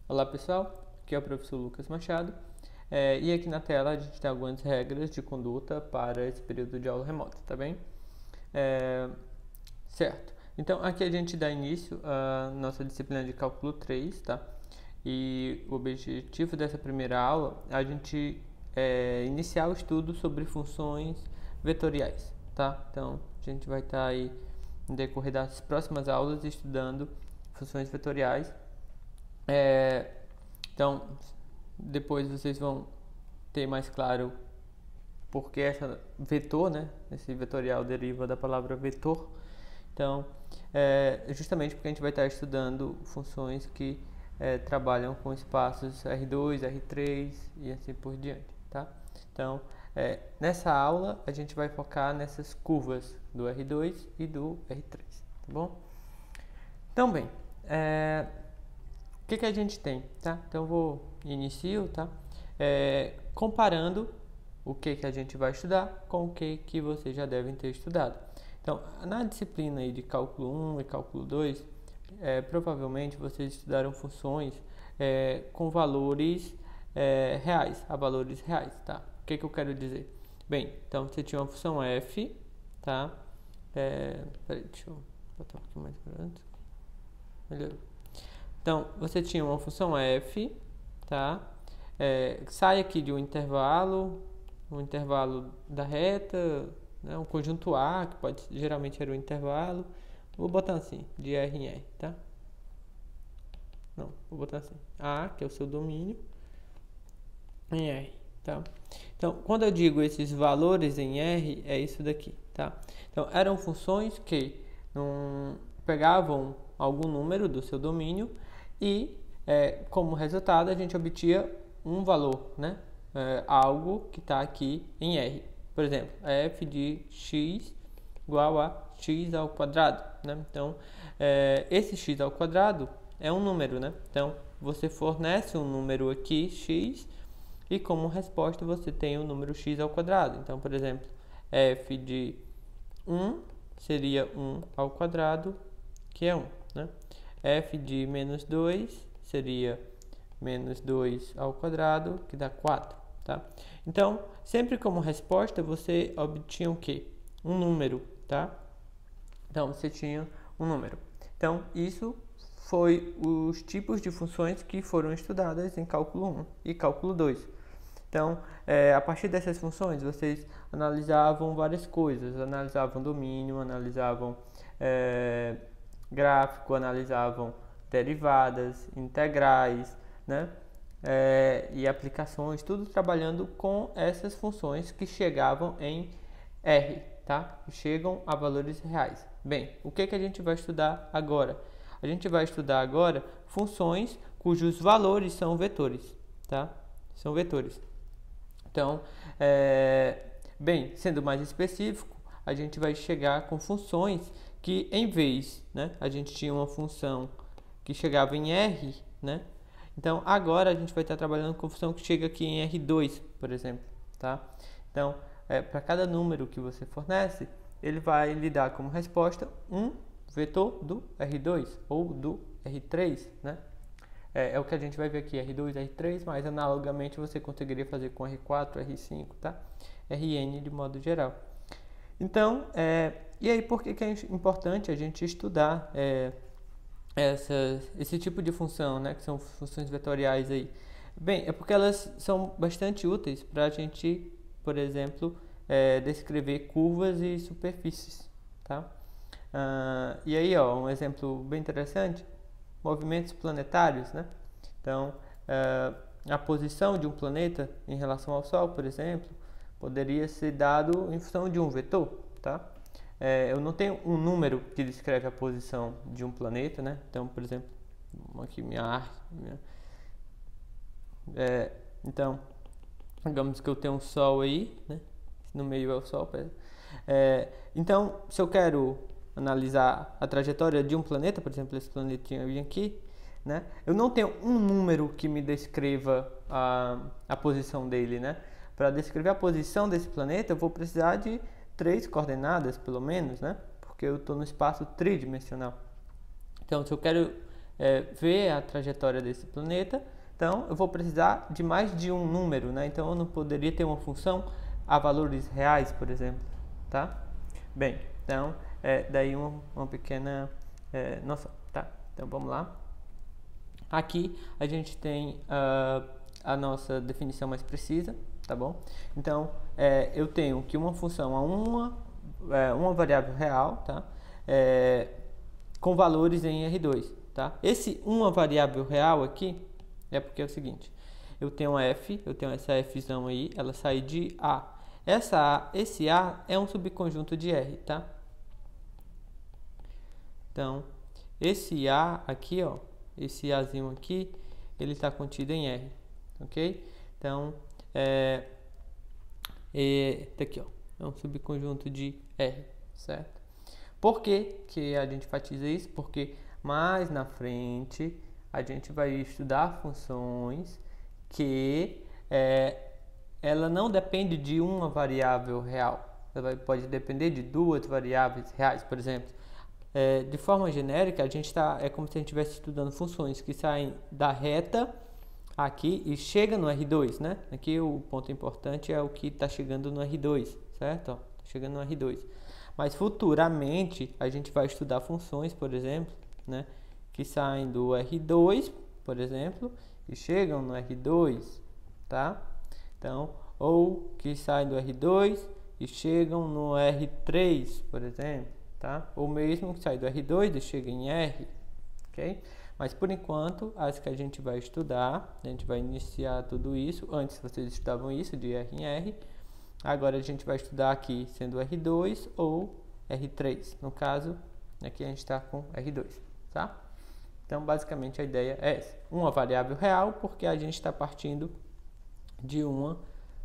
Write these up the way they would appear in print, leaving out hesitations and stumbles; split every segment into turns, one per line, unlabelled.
Olá pessoal, aqui é o professor Lucas Machado e aqui na tela a gente tem algumas regras de conduta para esse período de aula remota, tá bem? Certo, então aqui a gente dá início à nossa disciplina de cálculo 3, tá? E o objetivo dessa primeira aula é a gente iniciar o estudo sobre funções vetoriais, tá? Então a gente vai estar aí no decorrer das próximas aulas estudando funções vetoriais. Então, depois vocês vão ter mais claro porque essa vetor, né? Esse vetorial deriva da palavra vetor. Então, justamente porque a gente vai estar estudando funções que trabalham com espaços R2, R3 e assim por diante, tá? Então, nessa aula a gente vai focar nessas curvas do R2 e do R3, tá bom? Então, bem, o que a gente tem, tá? Então eu vou inicio, tá? Comparando o que a gente vai estudar com o que vocês já devem ter estudado. Então, na disciplina aí de cálculo 1 e cálculo 2, provavelmente vocês estudaram funções com valores reais, a valores reais, tá? O que eu quero dizer? Bem, então você tinha uma função f, tá? Peraí, deixa eu botar um pouquinho mais para antes. Melhorou. Então, você tinha uma função f, tá? Sai aqui de um intervalo da reta, né? Um conjunto A, que geralmente era um intervalo. Vou botar assim, de R em R, tá? Não, vou botar assim, A, que é o seu domínio, em R, tá? Então, quando eu digo esses valores em R, é isso daqui, tá? Então, eram funções que não pegavam algum número do seu domínio e, como resultado, a gente obtinha um valor, né? Algo que está aqui em R. Por exemplo, f de x igual a x ao quadrado, né? Então, esse x ao quadrado é um número, né? Então, você fornece um número aqui, x, e como resposta você tem o número x ao quadrado. Então, por exemplo, f de 1 seria 1 ao quadrado, que é 1, né? F de menos 2 seria menos 2 ao quadrado, que dá 4, tá? Então, sempre como resposta, você obtinha o quê? Um número, tá? Então, você tinha um número. Então, isso foi os tipos de funções que foram estudadas em cálculo 1 e cálculo 2. Então, a partir dessas funções, vocês analisavam várias coisas. Analisavam domínio, analisavam gráfico, analisavam derivadas, integrais, né? E aplicações, tudo trabalhando com essas funções que chegavam em R, tá? Chegam a valores reais. Bem, o que a gente vai estudar agora? A gente vai estudar agora funções cujos valores são vetores, tá? São vetores. Então, bem, sendo mais específico, a gente vai chegar com funções que, em vez, né, a gente tinha uma função que chegava em R, né? Então, agora a gente vai estar trabalhando com função que chega aqui em R2, por exemplo, tá? Então, para cada número que você fornece, ele vai lhe dar como resposta um vetor do R2 ou do R3, né? É o que a gente vai ver aqui, R2, R3, mas analogamente você conseguiria fazer com R4, R5, tá? Rn de modo geral. Então, e aí por que é importante a gente estudar esse tipo de função, né? Que são funções vetoriais aí? Bem, é porque elas são bastante úteis para a gente, por exemplo, descrever curvas e superfícies, tá? E aí, ó, um exemplo bem interessante, movimentos planetários, né? Então, a posição de um planeta em relação ao Sol, por exemplo, poderia ser dado em função de um vetor, tá? Eu não tenho um número que descreve a posição de um planeta, né? Então, por exemplo, aqui minha arte, então, digamos que eu tenho um Sol aí, né? No meio é o Sol, então, se eu quero analisar a trajetória de um planeta, por exemplo, esse planetinha aqui, né? Eu não tenho um número que me descreva a posição dele, né? Para descrever a posição desse planeta, eu vou precisar de 3 coordenadas, pelo menos, né? Porque eu estou no espaço tridimensional. Então, se eu quero ver a trajetória desse planeta, então eu vou precisar de mais de um número, né? Então eu não poderia ter uma função a valores reais, por exemplo, tá? Bem, então daí uma pequena noção, tá? Então vamos lá. Aqui a gente tem a nossa definição mais precisa, tá bom? Então eu tenho que uma função a uma variável real, tá? Com valores em R2, tá? Esse uma variável real aqui é porque é o seguinte, eu tenho f, eu tenho essa fzão aí, ela sai de A. Esse A é um subconjunto de R, tá? Então, esse A aqui, ó, esse Azinho aqui, ele está contido em R, ok? Então, tá aqui, ó, é um subconjunto de R, certo? Por que que a gente enfatiza isso? Porque mais na frente a gente vai estudar funções que ela não depende de uma variável real. Ela pode depender de duas variáveis reais, por exemplo. De forma genérica, a gente é como se a gente estivesse estudando funções que saem da reta aqui e chegam no R2, né? Aqui o ponto importante é o que está chegando no R2, certo? Ó, tá chegando no R2. Mas futuramente a gente vai estudar funções, por exemplo, né, que saem do R2, por exemplo, e chegam no R2, tá? Então, ou que saem do R2 e chegam no R3, por exemplo, tá? Ou mesmo que saem do R2 e chegam em R, ok? Mas por enquanto, as que a gente vai estudar, a gente vai iniciar tudo isso. Antes vocês estudavam isso de R em R. Agora a gente vai estudar aqui sendo R2 ou R3. No caso, aqui a gente está com R2, tá? Então, basicamente, a ideia é essa. Uma variável real, porque a gente está partindo de uma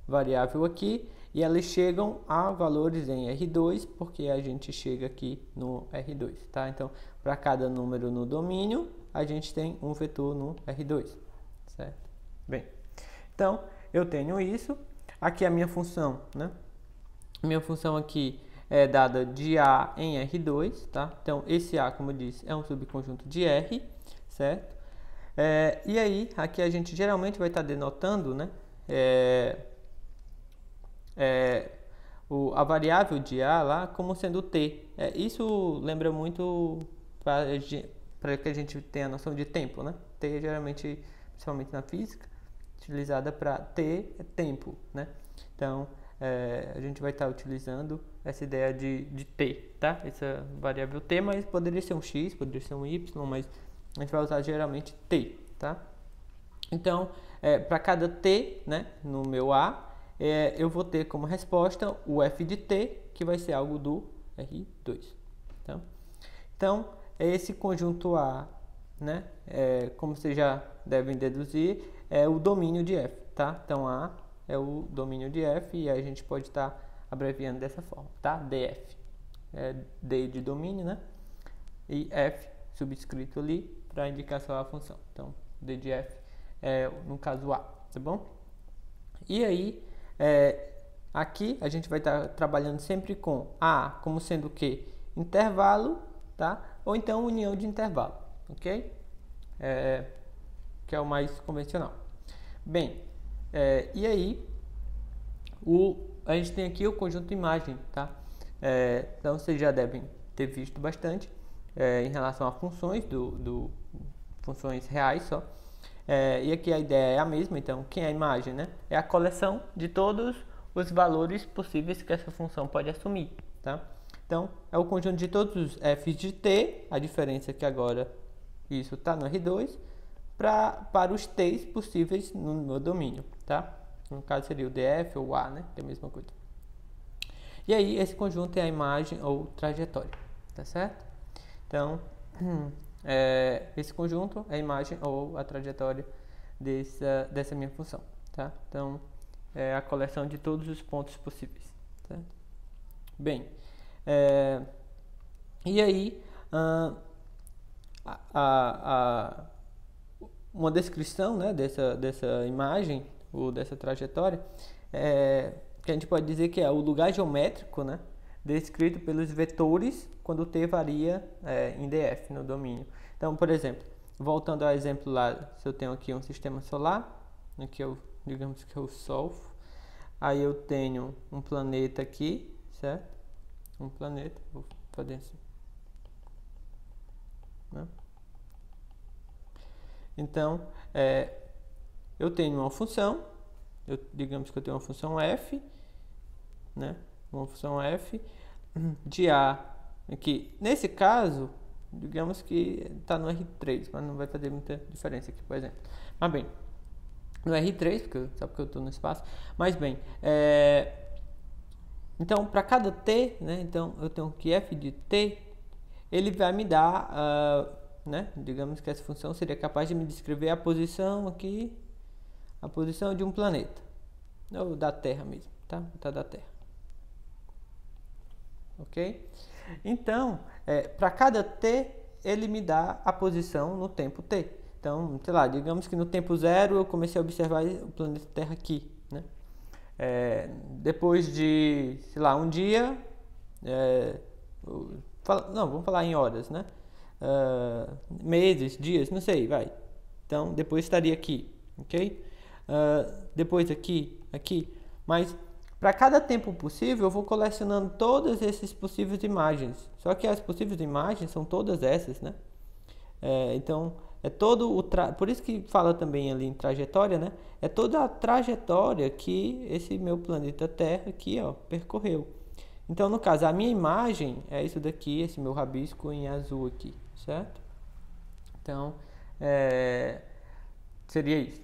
variável aqui e elas chegam a valores em R2, porque a gente chega aqui no R2, tá? Então, para cada número no domínio, a gente tem um vetor no R2, certo? Bem, então, eu tenho isso. Aqui a minha função, né? Minha função aqui é dada de A em R2, tá? Então, esse A, como eu disse, é um subconjunto de R, certo? E aí, aqui a gente geralmente vai estar denotando, né? A variável de A lá como sendo T. Isso lembra muito para que a gente tenha a noção de tempo, né? T geralmente, principalmente na física, utilizada para T é tempo, né? Então, a gente vai estar utilizando essa ideia de T, tá? Essa variável T, mas poderia ser um X, poderia ser um Y, mas a gente vai usar geralmente T, tá? Então, para cada T, né, no meu A, eu vou ter como resposta o f de T, que vai ser algo do R2, tá? Então, esse conjunto A, né, como vocês já devem deduzir, é o domínio de F, tá? Então, A é o domínio de F e a gente pode estar abreviando dessa forma, tá? DF. D de domínio, né? E F subscrito ali para indicar só a função. Então, D de F é, no caso, A, tá bom? E aí, aqui a gente vai estar trabalhando sempre com A como sendo o quê? Intervalo, tá? Ou então união de intervalo, ok? Que é o mais convencional. Bem, e aí, a gente tem aqui o conjunto imagem, tá? Então, vocês já devem ter visto bastante em relação a funções, funções reais só. E aqui a ideia é a mesma, então, quem é a imagem, né? É a coleção de todos os valores possíveis que essa função pode assumir, tá? Então, é o conjunto de todos os f's de t, a diferença é que agora isso está no R2, para os t's possíveis no meu domínio, tá? No caso seria o df ou o a, né? Que é a mesma coisa. E aí, esse conjunto é a imagem ou trajetória, tá certo? Então, esse conjunto é a imagem ou a trajetória dessa minha função, tá? Então, é a coleção de todos os pontos possíveis, certo? Bem, e aí, uma descrição, né, dessa imagem ou dessa trajetória, que a gente pode dizer que é o lugar geométrico, né, descrito pelos vetores quando t varia em df no domínio. Então, por exemplo, voltando ao exemplo lá, se eu tenho aqui um sistema solar, aqui digamos que é o Sol, aí eu tenho um planeta aqui, certo? Um planeta, vou fazer assim, né? Então, eu tenho uma função, digamos que eu tenho uma função f, né? Uma função f de a aqui. Nesse caso, digamos que está no R3, mas não vai fazer muita diferença aqui, por exemplo. Mas bem, no R3, só porque eu estou no espaço, mas bem, então para cada t, né? Então eu tenho que f de t, ele vai me dar, né? Digamos que essa função seria capaz de me descrever a posição aqui, a posição de um planeta, ou da Terra mesmo, tá? Tá da Terra. Ok? Então, para cada t, ele me dá a posição no tempo t. Então, sei lá, digamos que no tempo 0 eu comecei a observar o planeta Terra aqui, né? Depois de, sei lá, um dia, vamos falar em horas, né? Meses, dias, não sei, vai. Então, depois estaria aqui, ok? Depois aqui, mas para cada tempo possível, eu vou colecionando todas essas possíveis imagens. Só que as possíveis imagens são todas essas, né? Então, é todo o por isso que fala também ali em trajetória, né? É toda a trajetória que esse meu planeta Terra aqui, ó, percorreu. Então, no caso, a minha imagem é isso daqui, esse meu rabisco em azul aqui, certo? Então, seria isso.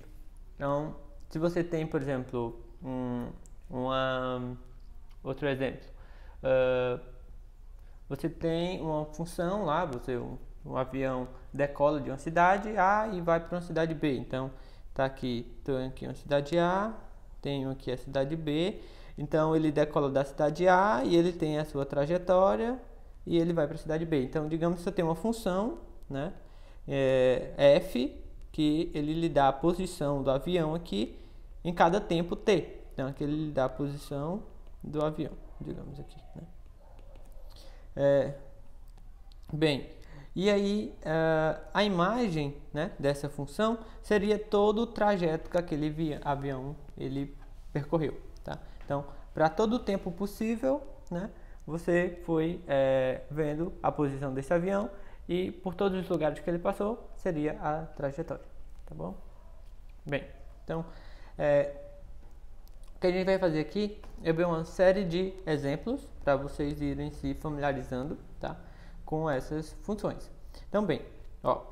Então, se você tem, por exemplo, outro exemplo, você tem uma função lá, um avião decola de uma cidade A e vai para uma cidade B. Então, tá aqui, tenho aqui uma cidade A, tenho aqui a cidade B. Então, ele decola da cidade A e ele tem a sua trajetória e ele vai para a cidade B. Então, digamos que você tem uma função, né, f, que ele lhe dá a posição do avião aqui em cada tempo t. Então, aqui ele lhe dá a posição do avião, digamos aqui, né? Bem, e aí a imagem, né, dessa função seria todo o trajeto que aquele avião ele percorreu, tá? Então, para todo o tempo possível, né, você foi vendo a posição desse avião e por todos os lugares que ele passou seria a trajetória, tá bom? Bem, então o que a gente vai fazer aqui é ver uma série de exemplos para vocês irem se familiarizando, tá, com essas funções. Então, bem, ó,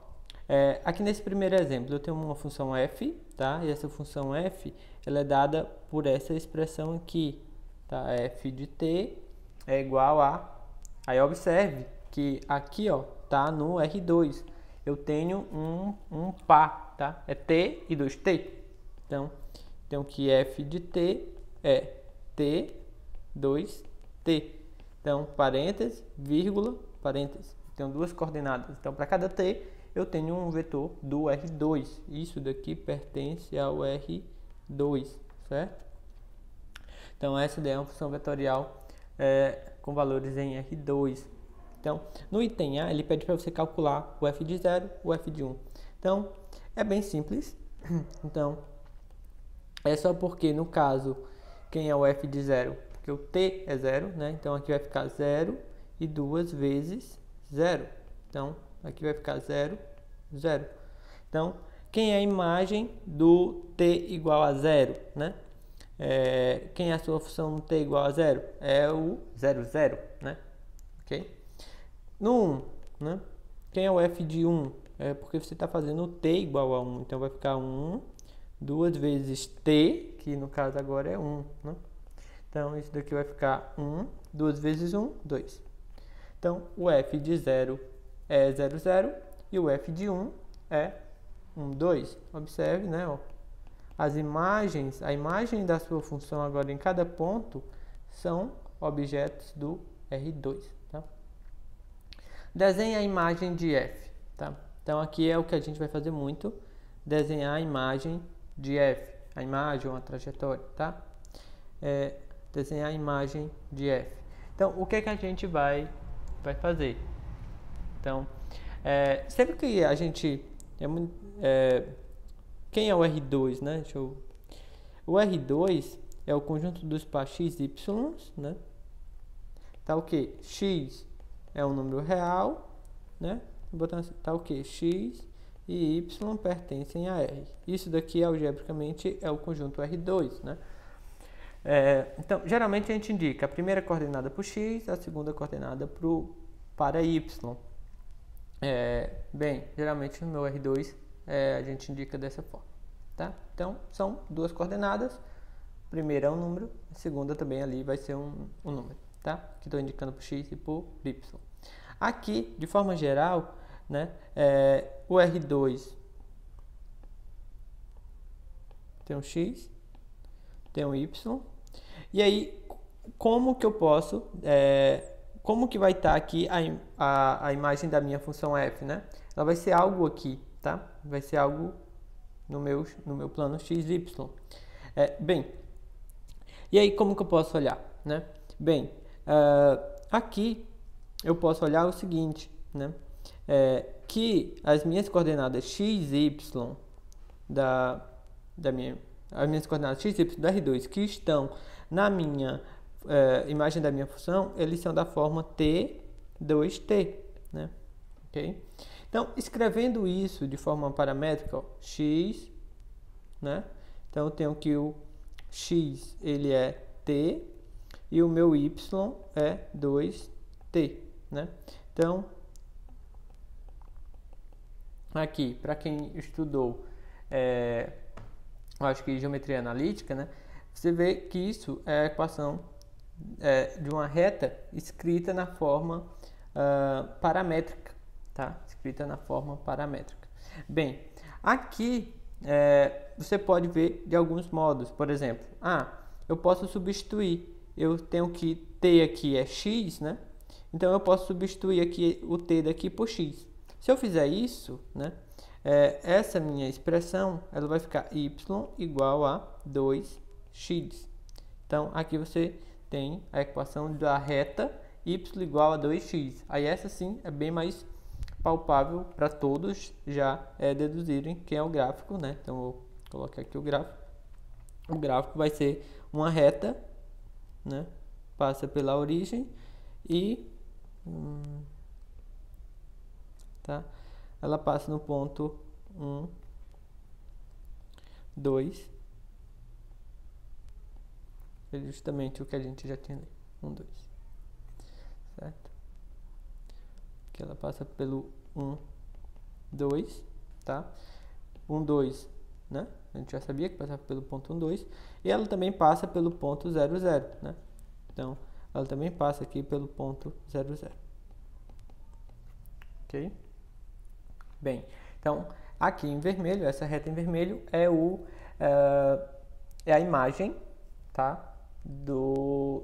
aqui nesse primeiro exemplo eu tenho uma função f, tá? E essa função f ela é dada por essa expressão aqui, tá? F de t é igual a... Aí observe que aqui, ó, tá no R2. Eu tenho um par, tá? É t e 2t. Então, que f de t é t, 2t. Então, parênteses, vírgula, parênteses. Tenho duas coordenadas. Então, para cada t, eu tenho um vetor do R2. Isso daqui pertence ao R2, certo? Então, essa daí é uma função vetorial com valores em R2. Então, no item A, ele pede para você calcular o f de 0 e o f de 1. Então, é bem simples. Então, é só porque, no caso, quem é o f de 0? Porque o t é 0, né? Então, aqui vai ficar 0 e 2 vezes 0. Então, aqui vai ficar 0, 0. Então, quem é a imagem do t igual a 0, né? Quem é a sua função no t igual a 0? É o 0, 0, né? Ok? No 1, né? Quem é o f de 1? É porque você está fazendo o t igual a 1. Então, vai ficar 1, 2 vezes t, que no caso agora é 1, né? Então, isso daqui vai ficar 1, 2 vezes 1, 2. Então, o f de 0 é 0, 0 e o f de 1 é 1, 2. Observe, né? Ó, a imagem da sua função agora em cada ponto são objetos do R2, tá? Desenhe a imagem de f, tá? Então, aqui é o que a gente vai fazer muito, desenhar a imagem de f, a imagem ou a trajetória, tá? Desenhar a imagem de f. Então, o que a gente vai fazer? Então, sempre que a gente quem é o R2, né? O R2 é o conjunto dos pares x e y, né? Tá o que? X é um número real, né? Botando assim, tá o que? X e y pertencem a R. Isso daqui, algebricamente, é o conjunto R2, né? Então, geralmente a gente indica a primeira coordenada para o x, a segunda coordenada para y. Bem, geralmente no meu R2 a gente indica dessa forma, tá? Então, são duas coordenadas. A primeira é um número, a segunda também ali vai ser um número, tá? Que estou indicando para o x e para o y. Aqui, de forma geral, né, o R2 tem um x, tem um y. E aí, como que eu posso, como que vai estar aqui a imagem da minha função f, né? Ela vai ser algo aqui, tá? Vai ser algo no meu plano x, y. Bem, e aí como que eu posso olhar, né? Bem, aqui eu posso olhar o seguinte, né? Que as minhas coordenadas x, y as minhas coordenadas x, y do R2 que estão na minha imagem da minha função, eles são da forma t, 2t, né? Ok? Então, escrevendo isso de forma paramétrica, ó, x, né? Então, eu tenho que o x, ele é t, e o meu y é 2t, né? Então, aqui, para quem estudou, acho que geometria analítica, né? Você vê que isso é a equação de uma reta escrita na forma paramétrica, tá? Escrita na forma paramétrica. Bem, aqui você pode ver de alguns modos. Por exemplo, eu posso substituir. Eu tenho que t aqui é x, né? Então eu posso substituir aqui o t daqui por x. Se eu fizer isso, né? Essa minha expressão ela vai ficar y igual a 2x. Então, aqui você tem a equação da reta y igual a 2x. Aí essa sim é bem mais palpável para todos já deduzirem quem é o gráfico, né? Então, eu vou colocar aqui o gráfico. O gráfico vai ser uma reta, né? Passa pela origem e tá? Ela passa no ponto 1, 2. É justamente o que a gente já tinha ali. 1, 2. Certo? Que ela passa pelo 1, 2, tá? 1, 2, né? A gente já sabia que passava pelo ponto 1, 2. E ela também passa pelo ponto 0, 0, né? Então, ela também passa aqui pelo ponto 0, 0. Ok? Bem, então, aqui em vermelho, essa reta em vermelho é a imagem, tá?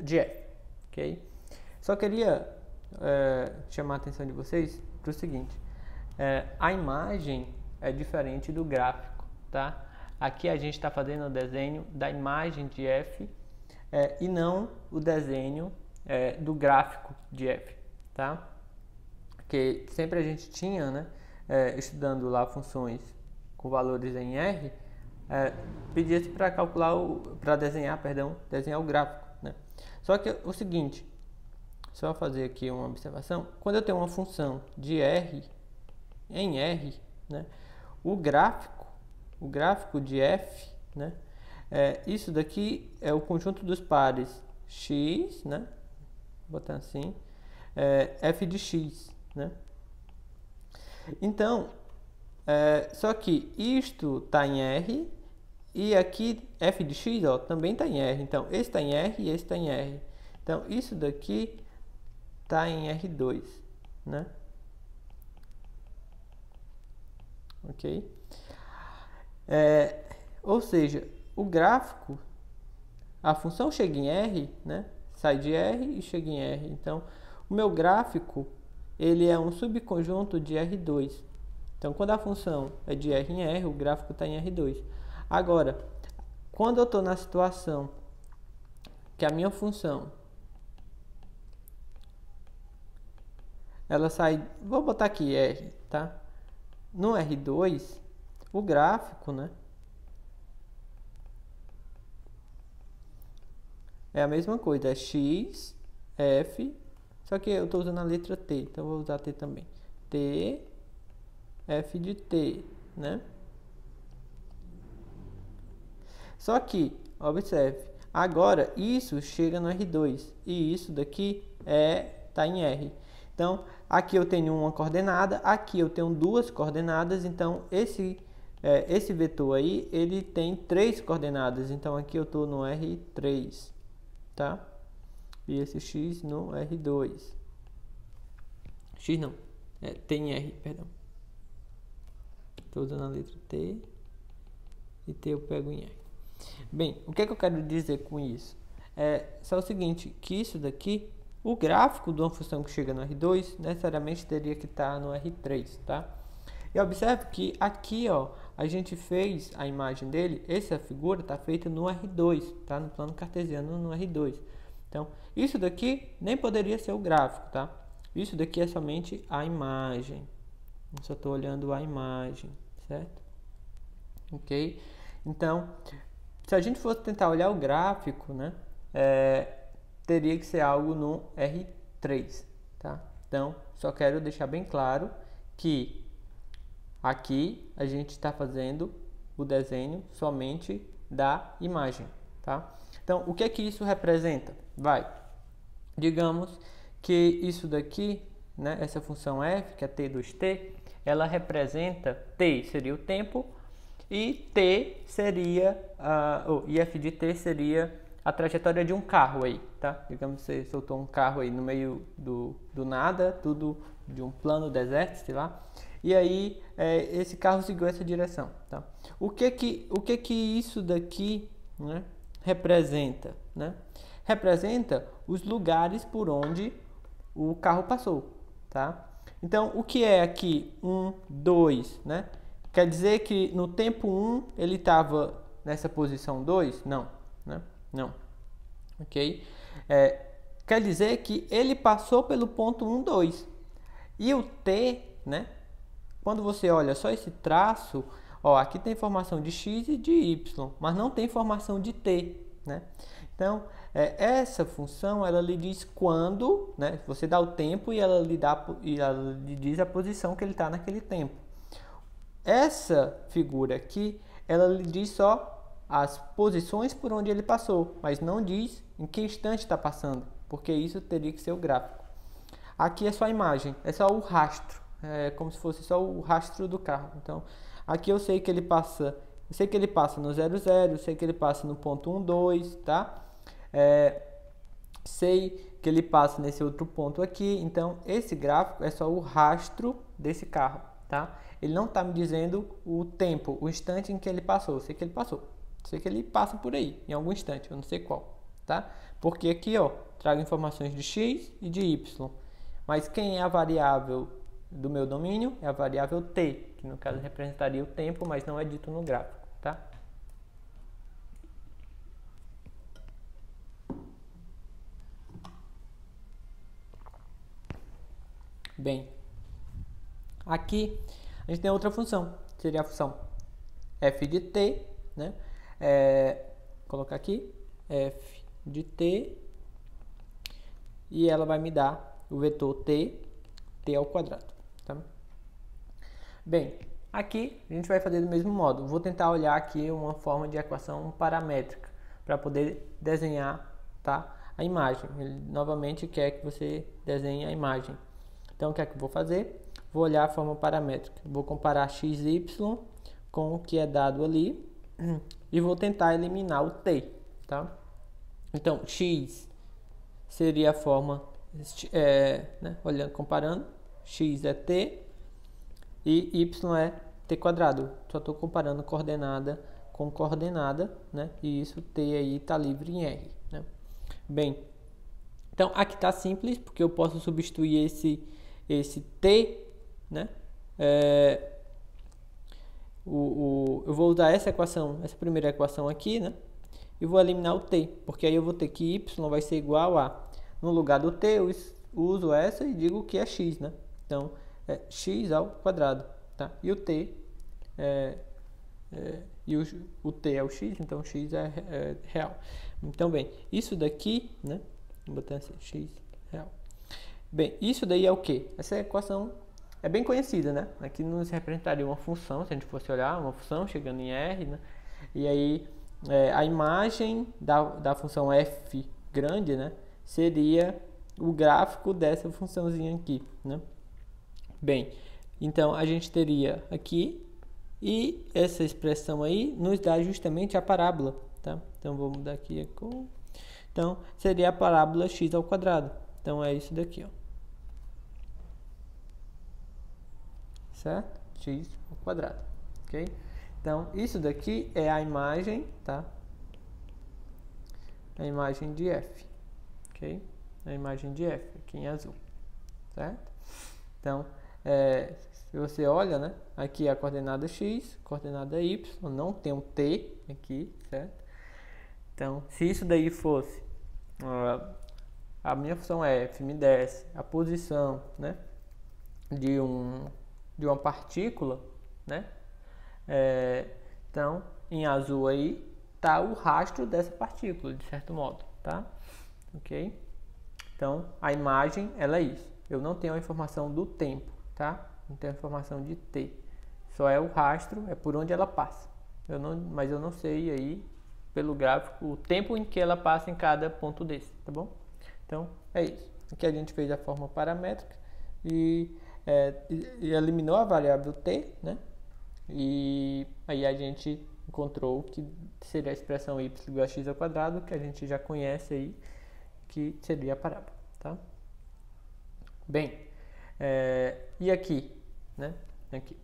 De f, ok? Só queria chamar a atenção de vocês para o seguinte, a imagem é diferente do gráfico, tá? Aqui a gente está fazendo o desenho da imagem de f e não o desenho do gráfico de f, tá? Porque sempre a gente tinha, né, estudando lá funções com valores em R, pedia-se para desenhar o gráfico, né? Só que o seguinte, só fazer aqui uma observação, quando eu tenho uma função de R em R, né, o gráfico de f, né, isso daqui é o conjunto dos pares x, né, vou botar assim, f de x, né? Então, só que isto está em R e aqui f de x também está em R. Então, esse está em R e esse está em R. Então, isso daqui está em R2, né? Ok? Ou seja, o gráfico, a função chega em R, né? Sai de R e chega em R. Então, o meu gráfico, ele é um subconjunto de R2. Então, quando a função é de R em R, o gráfico está em R2. Agora, quando eu estou na situação que a minha função, ela sai, vou botar aqui R, tá? no R2, o gráfico, né, é a mesma coisa, é x, f, só que eu estou usando a letra t, então eu vou usar t também. T, f de t, né? Só que, observe, agora isso chega no R2 e isso daqui tá em R. Então, aqui eu tenho uma coordenada, aqui eu tenho duas coordenadas, então esse vetor aí, ele tem 3 coordenadas, então aqui eu estou no R3, tá? E esse x no R2. X não, T em R, perdão. Estou usando a letra T e T eu pego em R. Bem, o que é que eu quero dizer com isso? Só o seguinte, que isso daqui, o gráfico de uma função que chega no R2, necessariamente teria que estar no R3, tá? E observe que aqui, ó, a gente fez a imagem dele, essa figura está feita no R2, tá? No plano cartesiano no R2. Então, isso daqui nem poderia ser o gráfico, tá? Isso daqui é somente a imagem. Eu só estou olhando a imagem, certo? Ok? Então, se a gente fosse tentar olhar o gráfico, né, teria que ser algo no R3, tá? Então, só quero deixar bem claro que aqui a gente está fazendo o desenho somente da imagem, tá? Então, o que é que isso representa? Digamos que isso daqui, né, essa função f, que é t dos t, ela representa, t seria o tempo, e t seria, e f de t seria a trajetória de um carro aí, tá? Digamos que você soltou um carro aí no meio do nada, tudo de um plano deserto, sei lá, e aí esse carro seguiu essa direção, tá? O que que isso daqui, né, representa, né? Representa os lugares por onde o carro passou, tá? Então, o que é aqui 1, 2, né? Quer dizer que no tempo 1 ele estava nessa posição 2? Não, né? Não. Ok? Quer dizer que ele passou pelo ponto 1, 2. E o t, né? Quando você olha só esse traço, ó, aqui tem informação de x e de y, mas não tem informação de t, né? Então, essa função, ela lhe diz quando, né? Você dá o tempo e ela lhe diz a posição que ele está naquele tempo. Essa figura aqui, ela lhe diz só as posições por onde ele passou, mas não diz em que instante está passando, porque isso teria que ser o gráfico. Aqui é só a imagem, é só o rastro, é como se fosse só o rastro do carro. Então, aqui eu sei que ele passa, no 0, 0, sei que ele passa no ponto 1, 2, tá? Sei que ele passa nesse outro ponto aqui, então esse gráfico é só o rastro desse carro, tá? Ele não está me dizendo o tempo, o instante em que ele passou. Eu sei que ele passou. Sei que ele passa por aí, em algum instante, eu não sei qual, tá? Porque aqui, ó, trago informações de x e de y. Mas quem é a variável do meu domínio? É a variável t, que no caso representaria o tempo, mas não é dito no gráfico, tá? Bem, aqui a gente tem outra função, seria a função f de t, né? Colocar aqui f de t e ela vai me dar o vetor t ao quadrado, tá? Bem, aqui a gente vai fazer do mesmo modo. Vou tentar olhar aqui uma forma de equação paramétrica para poder desenhar, tá, a imagem. Ele novamente quer que você desenhe a imagem. Então, o que é que eu vou fazer? Vou olhar a forma paramétrica. Vou comparar x e y com o que é dado ali e vou tentar eliminar o t, tá? Então, x seria a forma, né, olhando, comparando, x é t e y é t quadrado. Só estou comparando coordenada com coordenada, né? E isso t aí está livre em R, né? Bem, então aqui está simples, porque eu posso substituir esse t, né? Eu vou usar essa primeira equação aqui, né? E vou eliminar o t, porque aí eu vou ter que y vai ser igual a, no lugar do t, eu uso essa e digo que é x, né? Então, é x ao quadrado. tá? E o t o t é o x, então x é real. Então, bem, isso daqui, né? Vou botar assim, x real. Bem, isso daí é o quê? Essa equação é bem conhecida, né? Aqui nos representaria uma função, se a gente fosse olhar, uma função chegando em R, né? E aí, a imagem da função f grande, né? Seria o gráfico dessa funçãozinha aqui, né? Bem, então a gente teria aqui, e essa expressão aí nos dá justamente a parábola, tá? Então vou mudar aqui então seria a parábola x ao quadrado. Então é isso daqui, ó. Certo? X ao quadrado, ok? Então isso daqui é a imagem, tá? A imagem de f, ok? A imagem de f aqui em azul, certo? Então se você olha, né? Aqui a coordenada x, coordenada y, não tem um t aqui, certo? Então, se isso daí fosse a minha função f me desse a posição, né, de uma partícula, né? Então, em azul aí tá o rastro dessa partícula, de certo modo, tá? Ok? Então, a imagem ela é isso. Eu não tenho a informação do tempo, tá? Não tenho a informação de t. Só é o rastro, é por onde ela passa. Mas eu não sei aí, pelo gráfico, o tempo em que ela passa em cada ponto desse, tá bom? Então, é isso. Aqui a gente fez a forma paramétrica e eliminou a variável t, né? E aí a gente encontrou que seria a expressão y igual a x ao quadrado, que a gente já conhece aí, que seria a parábola, tá? Bem, e aqui, né? Aqui.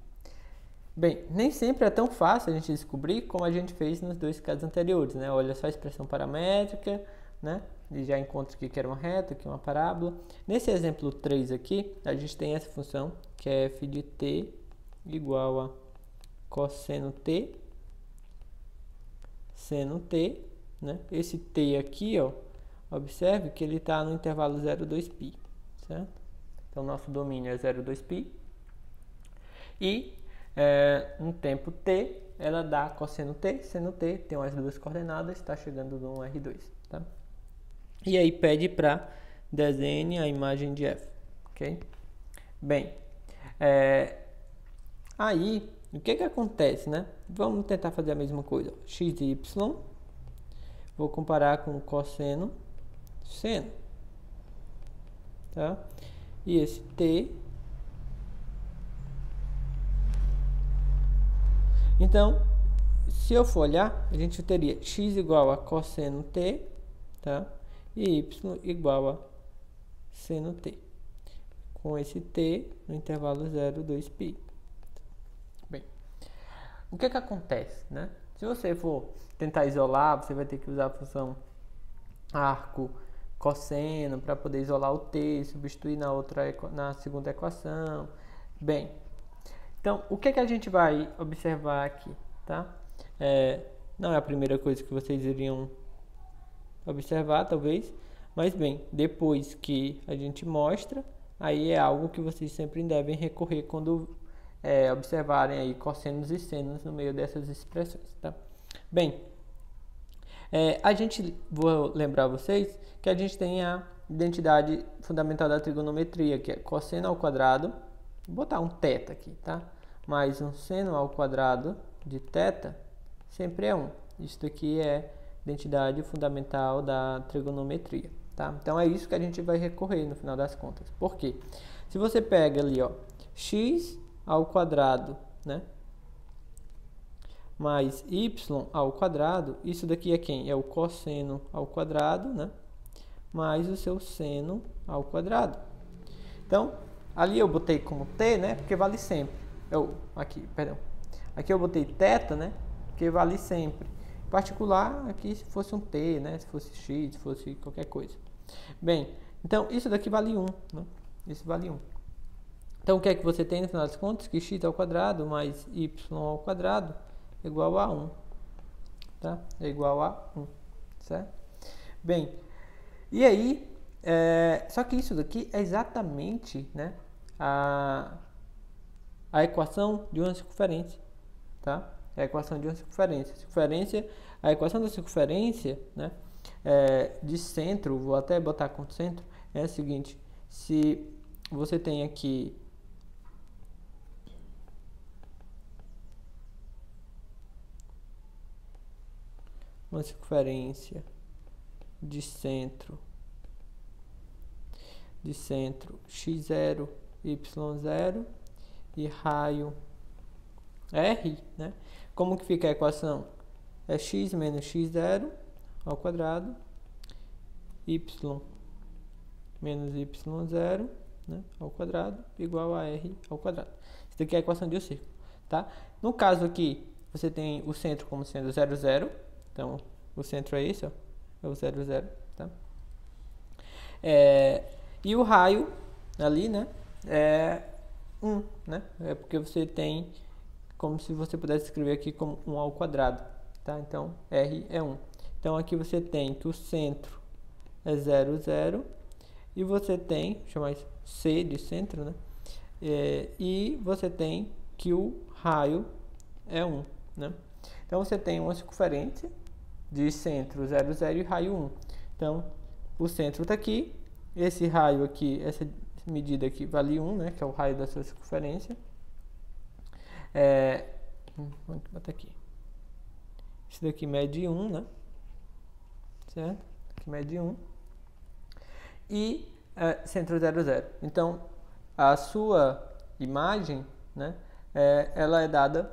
Bem, nem sempre é tão fácil a gente descobrir como a gente fez nos dois casos anteriores, né? Olha só a expressão paramétrica, né? E já encontra aqui que era uma reta, aqui uma parábola. Nesse exemplo 3 aqui, a gente tem essa função, que é f de t igual a cosseno t, seno t, né? Esse t aqui, ó, observe que ele está no intervalo 0,2π, certo? Então, nosso domínio é 0,2π. E no tempo t, ela dá cosseno t, seno t, tem as duas coordenadas, está chegando no R2, tá? E aí pede para desenhe a imagem de f, ok? Bem, aí, o que acontece, né? Vamos tentar fazer a mesma coisa. X e y, vou comparar com cosseno, seno, tá? E esse t. Então, se eu for olhar, a gente teria x igual a cosseno t, tá? E y igual a seno t. Com esse t no intervalo 0,2π. Bem, o que acontece, né? Se você for tentar isolar, você vai ter que usar a função arco cosseno para poder isolar o t, substituir na segunda equação. Bem, então o que a gente vai observar aqui, tá? Não é a primeira coisa que vocês iriam observar, talvez, mas bem, depois que a gente mostra, aí é algo que vocês sempre devem recorrer quando observarem aí cossenos e senos no meio dessas expressões, tá? Bem, vou lembrar vocês que a gente tem a identidade fundamental da trigonometria, que é cosseno ao quadrado, vou botar um θ aqui, tá? Mais um seno ao quadrado de θ sempre é 1. Isso aqui é identidade fundamental da trigonometria, tá? Então é isso que a gente vai recorrer no final das contas. Por quê? Se você pega ali, ó, x ao quadrado, né? Mais y ao quadrado, isso daqui é quem? É o cosseno ao quadrado, né? Mais o seu seno ao quadrado. Então, ali eu botei como t, né? Porque vale sempre. Aqui eu botei θ, né? Porque vale sempre. Em particular, aqui se fosse um t, né? Se fosse x, se fosse qualquer coisa. Bem, então isso daqui vale 1, né? Isso vale 1. Então, o que é que você tem no final das contas? Que x ao quadrado mais y ao quadrado é igual a 1, tá? É igual a 1, certo? Bem, e aí, só que isso daqui é exatamente, né, a equação de uma circunferência, tá? É a equação de uma circunferência. A equação da circunferência, né, de centro, vou até botar com centro, é a seguinte: se você tem aqui uma circunferência de centro x0, y0 e raio R, né? Como que fica a equação? É x menos x0 ao quadrado, y menos y0, né, ao quadrado, igual a R ao quadrado. Isso daqui é a equação de um círculo, tá? No caso aqui, você tem o centro como sendo 0, 0. Então, o centro é esse, ó, é o 0, 0, tá? E o raio ali, né, é 1, né? É porque você tem como se você pudesse escrever aqui como 1 ao quadrado, tá? Então, R é 1. Então, aqui você tem que o centro é 0, 0. E você tem, vou chamar isso C de centro, né? E você tem que o raio é 1, né? Então, você tem uma circunferência de centro 0, 0 e raio 1. Então, o centro está aqui. Esse raio aqui, essa medida aqui vale 1, né? Que é o raio da sua circunferência. Vamos botar aqui. Esse daqui mede 1, né? Certo? Aqui mede 1. E centro 0, 0. Então, a sua imagem, né? Ela é dada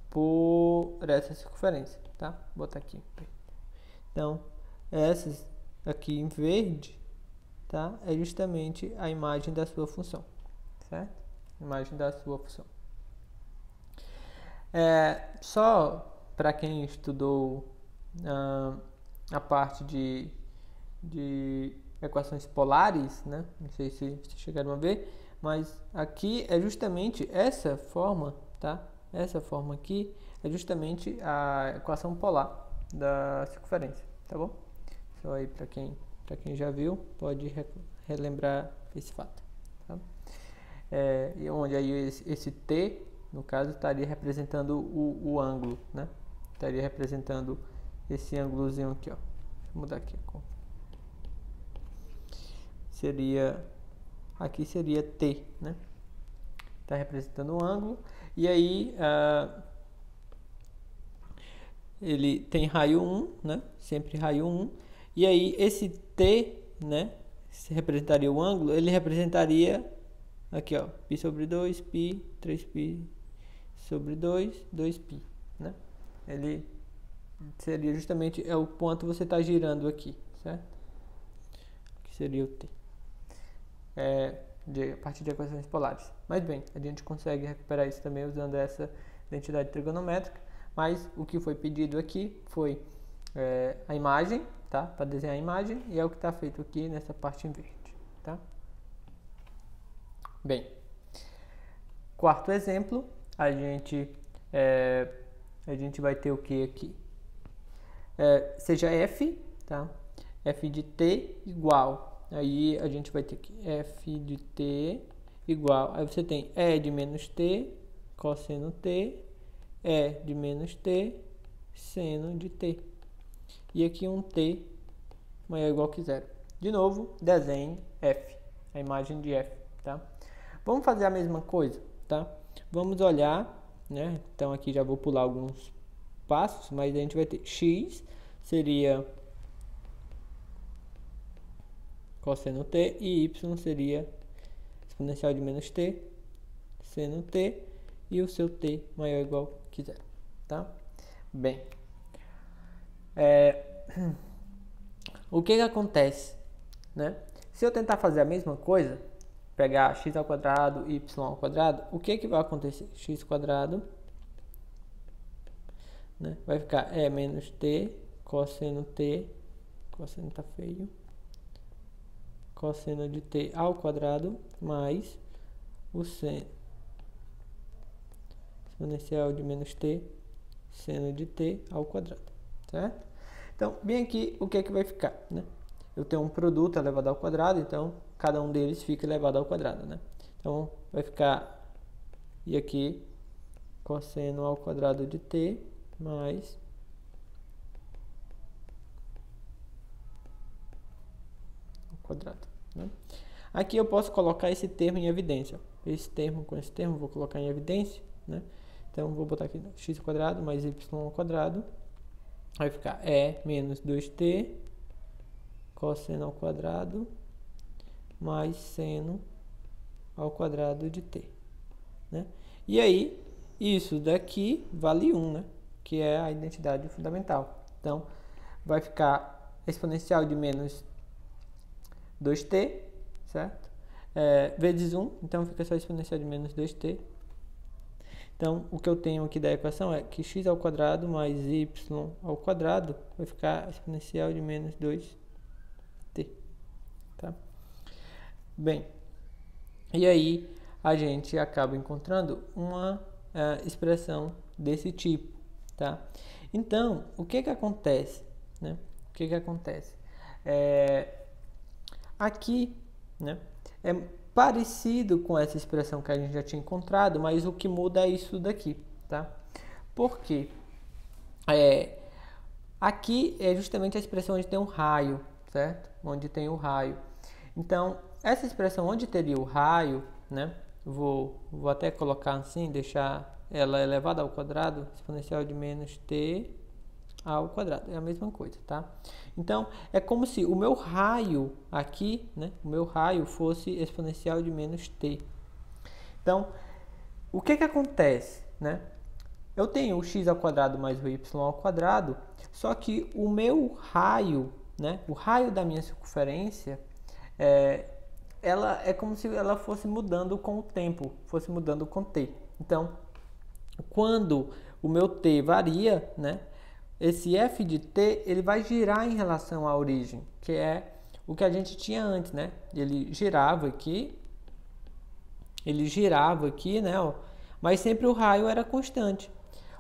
por essa circunferência, tá? Vou botar aqui. Então, essas aqui em verde, tá? É justamente a imagem da sua função, certo? Imagem da sua função. Só para quem estudou a parte de equações polares, né? Não sei se vocês chegaram a ver, mas aqui é justamente essa forma, tá? Essa forma aqui é justamente a equação polar da circunferência, tá bom? Só aí para quem já viu, pode relembrar esse fato, tá? E onde aí esse T, no caso, estaria representando o ângulo, né? Estaria representando esse ângulozinho aqui, ó. Deixa eu mudar aqui a cor. Aqui seria T, né? Está representando um ângulo. E aí, ele tem raio 1, né? Sempre raio 1. E aí, esse T, né? Se representaria o ângulo, ele representaria aqui, ó, π sobre 2, π, 3π sobre 2, 2π, né? Ele seria justamente o ponto que você está girando aqui, certo? Que seria o T. A partir de equações polares. Mas bem, a gente consegue recuperar isso também usando essa identidade trigonométrica, mas o que foi pedido aqui foi a imagem, tá? Para desenhar a imagem, e é o que está feito aqui nessa parte em verde, tá? Bem, quarto exemplo, a gente vai ter o que aqui? Seja f, tá? F de t igual. Aí a gente vai ter que f de t igual. Aí você tem e de menos t, cosseno t, e de menos t, seno de t. E aqui um t maior ou igual que zero. De novo, desenhe f, a imagem de f, tá? Vamos fazer a mesma coisa, tá? Vamos olhar, né? Então aqui já vou pular alguns passos, mas a gente vai ter x seria cosseno t e y seria exponencial de menos t, seno t e o seu t maior ou igual que zero, tá? Bem, o que acontece, né? Se eu tentar fazer a mesma coisa, pegar x ao quadrado, y ao quadrado, o que vai acontecer? X quadrado, né? Vai ficar e menos t, cosseno tá feio, cosseno de t ao quadrado, mais o seno exponencial de menos t, seno de t ao quadrado, certo? Então, bem aqui, o que vai ficar, né? Eu tenho um produto elevado ao quadrado, então cada um deles fica elevado ao quadrado, né? Então, vai ficar E aqui, cosseno ao quadrado de t mais ao quadrado, né? Aqui eu posso colocar esse termo em evidência. Esse termo com esse termo vou colocar em evidência, né? Então, vou botar aqui x ao quadrado mais y ao quadrado. Vai ficar E menos 2t cosseno ao quadrado mais seno ao quadrado de t, né? E aí, isso daqui vale 1, né? Que é a identidade fundamental. Então, vai ficar exponencial de menos 2t, certo? Vezes 1, então fica só exponencial de menos 2t. Então, o que eu tenho aqui da equação é que x ao quadrado mais y ao quadrado vai ficar exponencial de menos 2t, tá? Bem, e aí a gente acaba encontrando uma expressão desse tipo, tá? Então, o que que acontece, né? O que que acontece? Aqui, né, é parecido com essa expressão que a gente já tinha encontrado, mas o que muda é isso daqui, tá? Porque aqui é justamente a expressão onde tem um raio, certo? Onde tem o raio. Então, essa expressão onde teria o raio, né? Vou até colocar assim, deixar ela elevada ao quadrado, exponencial de menos t ao quadrado. É a mesma coisa, tá? Então, é como se o meu raio aqui, né? O meu raio fosse exponencial de menos t. Então, o que que acontece, né? Eu tenho o x ao quadrado mais o y ao quadrado, só que o meu raio, né? O raio da minha circunferência, ela é como se ela fosse mudando com o tempo, fosse mudando com t. Então, quando o meu t varia, né? Esse f de t, ele vai girar em relação à origem, que é o que a gente tinha antes, né? Ele girava aqui, né? Ó, mas sempre o raio era constante.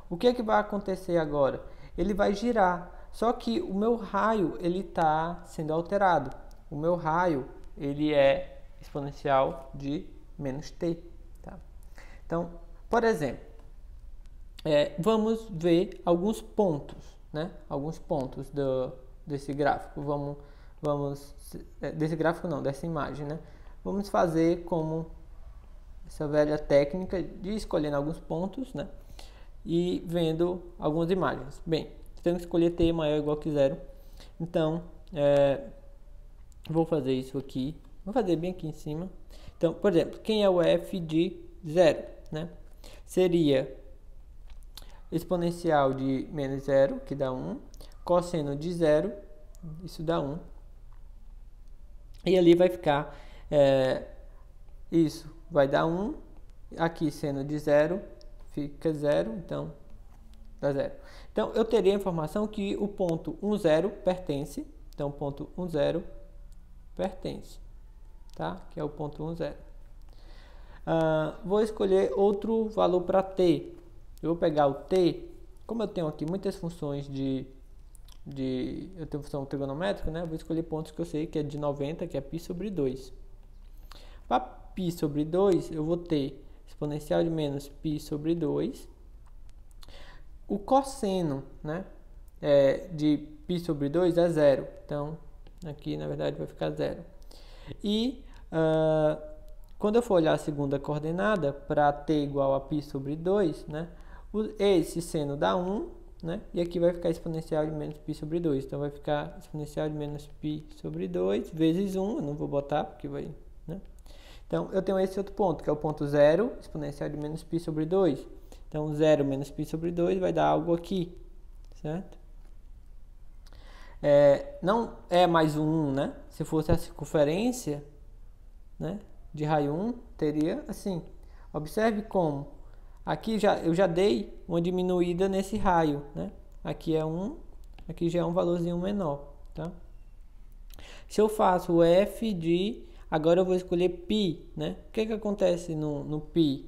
O que é que vai acontecer agora? Ele vai girar, só que o meu raio, ele está sendo alterado. O meu raio, ele é exponencial de menos t, tá? Então, por exemplo, vamos ver alguns pontos, né? Alguns pontos desse gráfico. Desse gráfico não, dessa imagem, né? Vamos fazer como essa velha técnica de escolhendo alguns pontos, né? E vendo algumas imagens. Bem, tenho que escolher t maior ou igual que zero. Então, vou fazer isso aqui. Vou fazer bem aqui em cima. Então, por exemplo, quem é o f de zero, né? Seria exponencial de menos zero, que dá 1. Cosseno de zero, isso dá 1. E ali vai ficar, isso vai dar 1. Aqui, seno de zero, fica 0, então dá 0. Então, eu teria a informação que o ponto 1, 0 pertence. Então, o ponto 1, 0 pertence, tá? Que é o ponto 1, 0. Vou escolher outro valor para t. Eu vou pegar o t, como eu tenho aqui muitas funções eu tenho função trigonométrica, né? Eu vou escolher pontos que eu sei que é de 90, que é π sobre 2. Para π sobre 2, eu vou ter exponencial de menos π sobre 2. O cosseno, né, de π sobre 2 é 0. Então, aqui, na verdade, vai ficar 0. E quando eu for olhar a segunda coordenada, para t igual a π sobre 2, né, esse seno dá 1, né, e aqui vai ficar exponencial de menos π sobre 2. Então, vai ficar exponencial de menos π sobre 2 vezes 1. Eu não vou botar, porque vai... né? Então, eu tenho esse outro ponto, que é o ponto 0, exponencial de menos π sobre 2. Então, 0 menos π sobre 2 vai dar algo aqui, certo? Não é mais um 1, né? Se fosse a circunferência, né, de raio 1, teria assim. Observe como aqui eu já dei uma diminuída nesse raio, né? Aqui é 1, aqui já é um valorzinho menor, tá? Se eu faço o f de... Agora eu vou escolher π, né? O que acontece no π?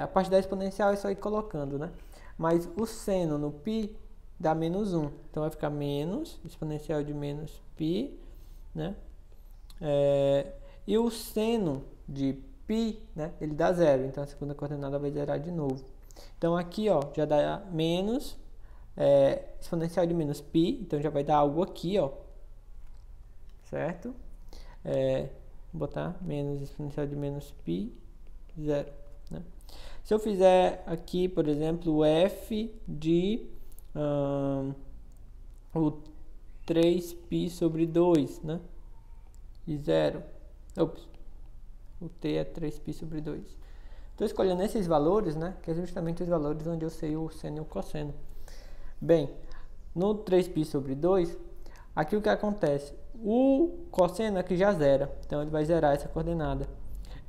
A parte da exponencial é só ir colocando, né? Mas o seno no π dá menos 1. Então vai ficar menos, exponencial de menos π, né? E o seno de π, né, ele dá 0. Então, a segunda coordenada vai zerar de novo. Então, aqui, ó, já dá menos exponencial de menos π. Então, já vai dar algo aqui, ó. Certo? Vou botar menos exponencial de menos π, 0. Né? Se eu fizer aqui, por exemplo, o f de o 3π sobre 2, né? E 0. Ops. O t é 3π sobre 2. Estou escolhendo esses valores, né? Que é justamente os valores onde eu sei o seno e o cosseno. Bem, no 3π sobre 2, aqui o que acontece? O cosseno aqui já zera, então ele vai zerar essa coordenada.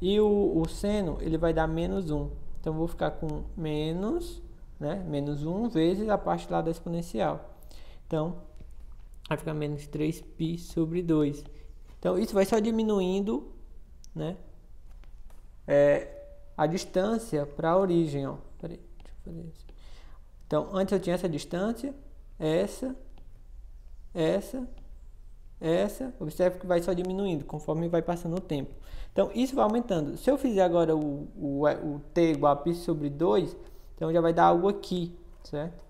E o seno, ele vai dar menos 1. Então, eu vou ficar com menos, né? Menos 1 vezes a parte lá da exponencial. Então, vai ficar menos 3π sobre 2. Então, isso vai só diminuindo, né? A distância para a origem, ó. Peraí, deixa eu fazer isso. Então, antes eu tinha essa distância, essa. Observe que vai só diminuindo conforme vai passando o tempo. Então, isso vai aumentando. Se eu fizer agora o t igual a π sobre 2, então já vai dar algo aqui, certo?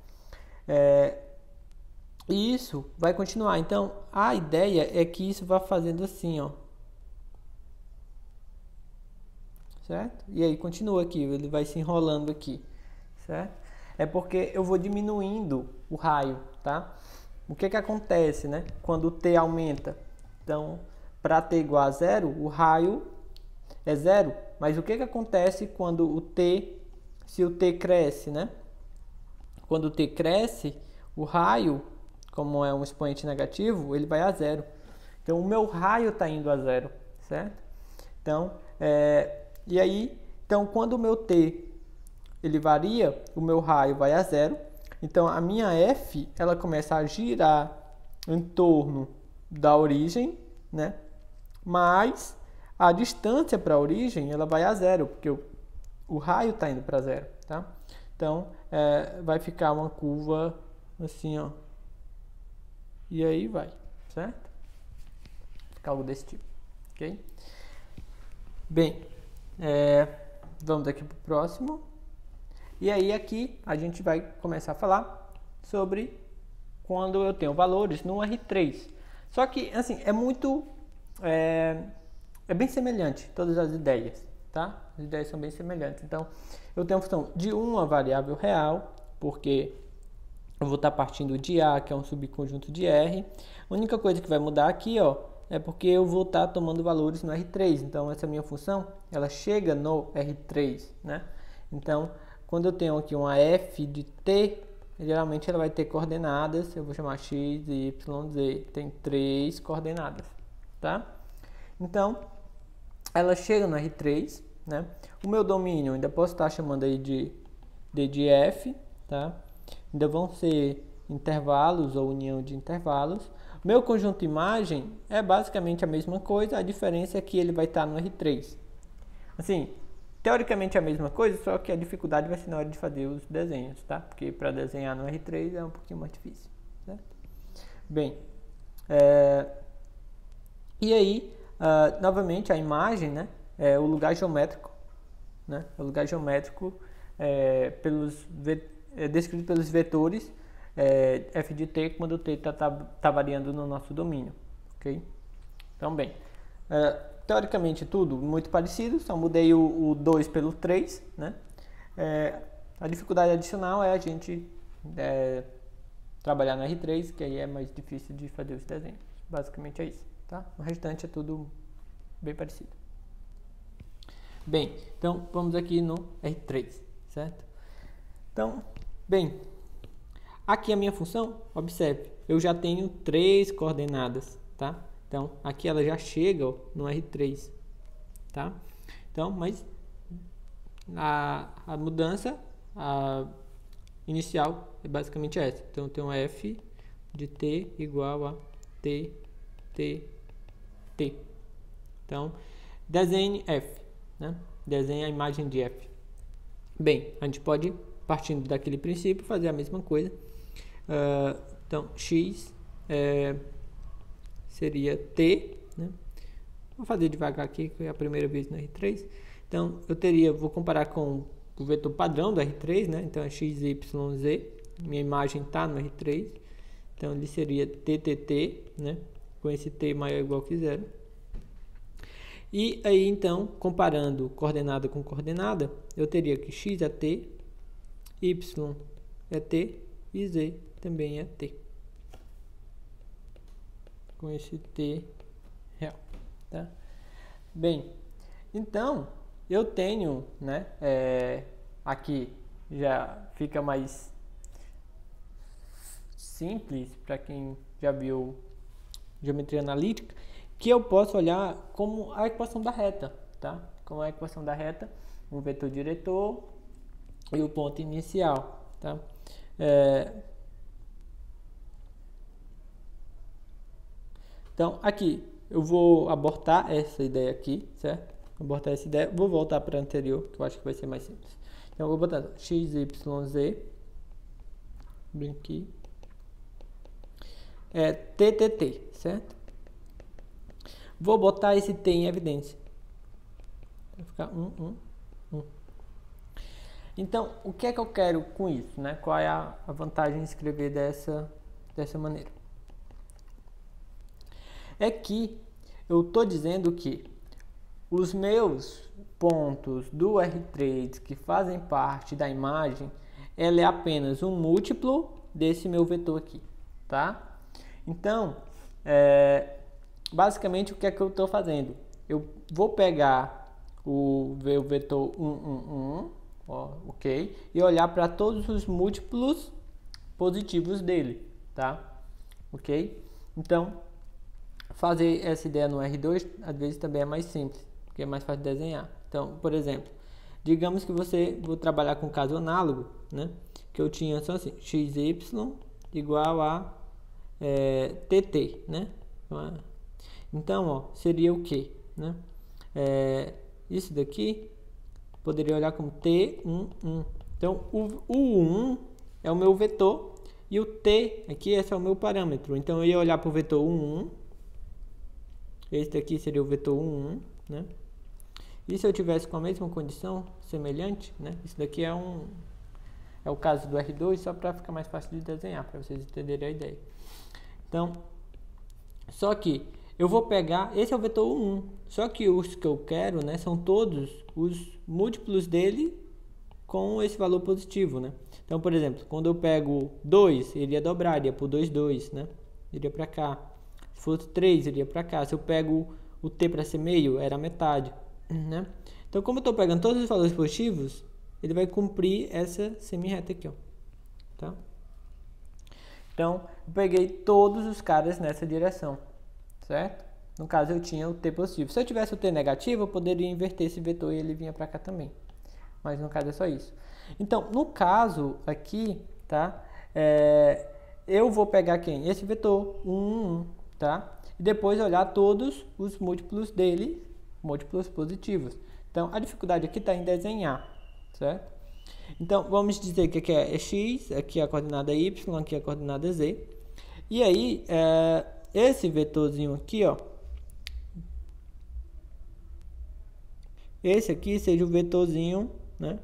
E isso vai continuar. Então, a ideia é que isso vá fazendo assim, ó. Certo? E aí continua aqui, ele vai se enrolando aqui, certo? É porque eu vou diminuindo o raio, tá? O que acontece, né? Quando o t aumenta? Então, para t igual a 0, o raio é 0. Mas o que acontece quando se o t cresce, né? Quando o t cresce, o raio, como é um expoente negativo, ele vai a 0. Então, o meu raio está indo a 0, certo? Então, e aí, então, quando o meu t ele varia, o meu raio vai a 0. Então, a minha f, ela começa a girar em torno da origem, né? Mas a distância para a origem, ela vai a 0, porque o raio está indo para 0, tá? Então, vai ficar uma curva assim, ó. E aí vai, certo? Fica algo desse tipo, ok? Bem, vamos aqui para o próximo. E aí aqui a gente vai começar a falar sobre quando eu tenho valores no R3. Só que, assim, é bem semelhante todas as ideias, tá? As ideias são bem semelhantes. Então, eu tenho a função de uma variável real, porque eu vou estar partindo de A, que é um subconjunto de R. A única coisa que vai mudar aqui, ó, é porque eu vou estar tomando valores no R3. Então, essa minha função, ela chega no R3, né? Então, quando eu tenho aqui uma f de t, geralmente ela vai ter coordenadas, eu vou chamar x, y, z, tem 3 coordenadas, tá? Então, ela chega no R3, né? O meu domínio, ainda posso estar chamando aí de d de f, tá? Ainda vão ser intervalos ou união de intervalos. Meu conjunto imagem é basicamente a mesma coisa, a diferença é que ele vai estar no R3. Assim, teoricamente é a mesma coisa, só que a dificuldade vai ser na hora de fazer os desenhos, tá? Porque para desenhar no R3 é um pouquinho mais difícil, certo? Bem, e aí, novamente, a imagem, né? É o lugar geométrico, né? O lugar geométrico descrito pelos vetores f de t quando o t tá variando no nosso domínio, ok? Então, bem, teoricamente tudo muito parecido, só mudei o 2 pelo 3, né? A dificuldade adicional é a gente trabalhar no R3, que aí é mais difícil de fazer os desenhos. Basicamente é isso, tá? O restante é tudo bem parecido. Bem, então vamos aqui no R3, certo? Então, bem, aqui a minha função, observe, eu já tenho 3 coordenadas, tá? Então, aqui ela já chega no R3, tá? Então, mas a mudança inicial é basicamente essa. Então, eu tenho f de t igual a t. Então, desenhe f, né? Desenhe a imagem de f. Bem, a gente pode, partindo daquele princípio, fazer a mesma coisa. Então, x seria t, né? Vou fazer devagar aqui, que é a primeira vez no R3. Então, vou comparar com o vetor padrão do R3, né? Então, é x, y, z. Minha imagem está no R3. Então, ele seria TTT, né? Com esse t maior ou igual que zero. E aí, então, comparando coordenada com coordenada, eu teria que x é t, y é t e z também é t. Com esse t real, tá? Bem, então, eu tenho, né, aqui já fica mais simples para quem já viu geometria analítica, que eu posso olhar como a equação da reta, tá? Como a equação da reta, o vetor diretor e o ponto inicial, tá? Então, aqui, eu vou abortar essa ideia aqui, certo? Abortar essa ideia, vou voltar para a anterior, que eu acho que vai ser mais simples. Então, eu vou botar x, y, z, bem aqui, TTT, certo? Vou botar esse t em evidência. Vai ficar 1. Então, o que é que eu quero com isso, né? Qual é a vantagem de escrever dessa maneira? É que eu estou dizendo que os meus pontos do R3 que fazem parte da imagem, ela é apenas um múltiplo desse meu vetor aqui, tá? Então, basicamente o que é que eu estou fazendo? Eu vou pegar o vetor 1, ok? E olhar para todos os múltiplos positivos dele, tá? Ok? Então, fazer essa ideia no R2, às vezes também é mais simples, porque é mais fácil de desenhar. Então, por exemplo, digamos que vou trabalhar com caso análogo, né? Que eu tinha só assim, xy igual a TT, né? Então, ó, seria o quê, né? Isso daqui poderia olhar como T1. Então, o 1 é o meu vetor e o T aqui, esse é o meu parâmetro. Então, eu ia olhar para o vetor 1. Esse daqui seria o vetor 1, né? E se eu tivesse com a mesma condição semelhante, né? Isso daqui é o caso do R2, só para ficar mais fácil de desenhar, para vocês entenderem a ideia. Então, só que eu vou pegar, esse é o vetor 1, só que os que eu quero, né, são todos os múltiplos dele com esse valor positivo, né? Então, por exemplo, quando eu pego 2, ele ia dobrar, iria para o 2, 2, né? Iria para cá. Se fosse 3, iria para cá. Se eu pego o t para ser meio, era metade, né? Então, como eu estou pegando todos os valores positivos, ele vai cumprir essa semi-reta aqui, ó, tá? Então, eu peguei todos os caras nessa direção, certo? No caso, eu tinha o t positivo. Se eu tivesse o t negativo, eu poderia inverter esse vetor e ele vinha para cá também. Mas no caso é só isso. Então, no caso aqui, tá? Eu vou pegar quem? Esse vetor 1, tá? E depois olhar todos os múltiplos dele, múltiplos positivos. Então, a dificuldade aqui está em desenhar, certo? Então, vamos dizer que aqui é x, aqui é a coordenada y, aqui é a coordenada z. E aí, esse vetorzinho aqui, ó, esse aqui seja o vetorzinho, né?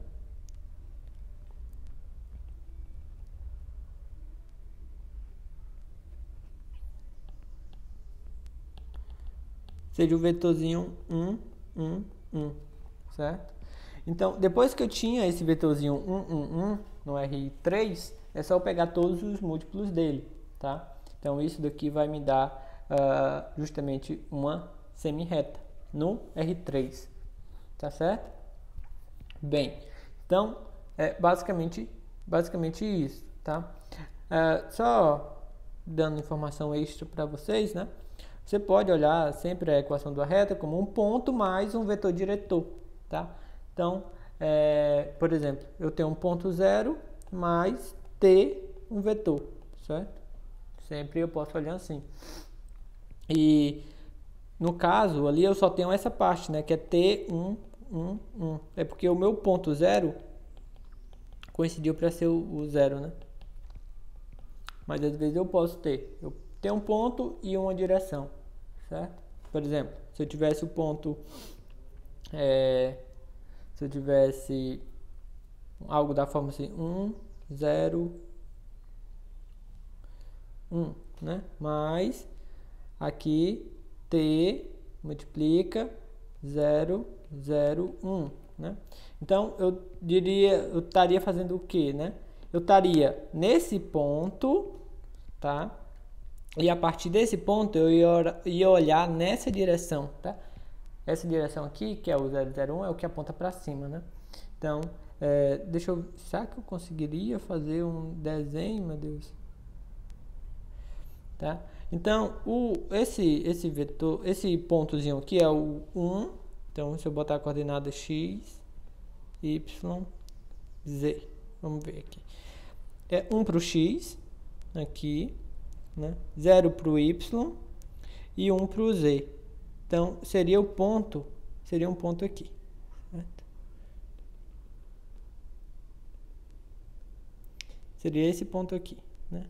Seja o vetorzinho 1, 1, 1, certo? Então, depois que eu tinha esse vetorzinho 1, 1, 1 no R3, é só eu pegar todos os múltiplos dele, tá? Então, isso daqui vai me dar justamente uma semi-reta no R3, tá certo? Bem, então, basicamente isso, tá? Só dando informação extra para vocês, né? Você pode olhar sempre a equação da reta como um ponto mais um vetor diretor, tá? Então, por exemplo, eu tenho um ponto 0 mais t, um vetor, certo? Sempre eu posso olhar assim. E, no caso, ali eu só tenho essa parte, né? Que é t1, 1, 1. É porque o meu ponto 0 coincidiu para ser o 0, né? Mas, às vezes, eu posso ter um ponto e uma direção, certo? Por exemplo, se eu tivesse o ponto se eu tivesse algo da forma assim, 1, 0, 1, né? Mais aqui t multiplica 0, 0, 1, né? Então eu estaria fazendo o que, né? Eu estaria nesse ponto, tá? E a partir desse ponto eu ia olhar nessa direção, tá? Essa direção aqui, que é o 001, é o que aponta para cima, né? Então, deixa eu... Será que eu conseguiria fazer um desenho, meu Deus? Tá? Então, esse vetor, esse pontozinho aqui é o 1. Então, se eu botar a coordenada x, y, z. Vamos ver aqui. É 1 para o x, aqui, né? 0 para o y e 1 para o z. Então, seria um ponto aqui. Certo? Seria esse ponto aqui, né?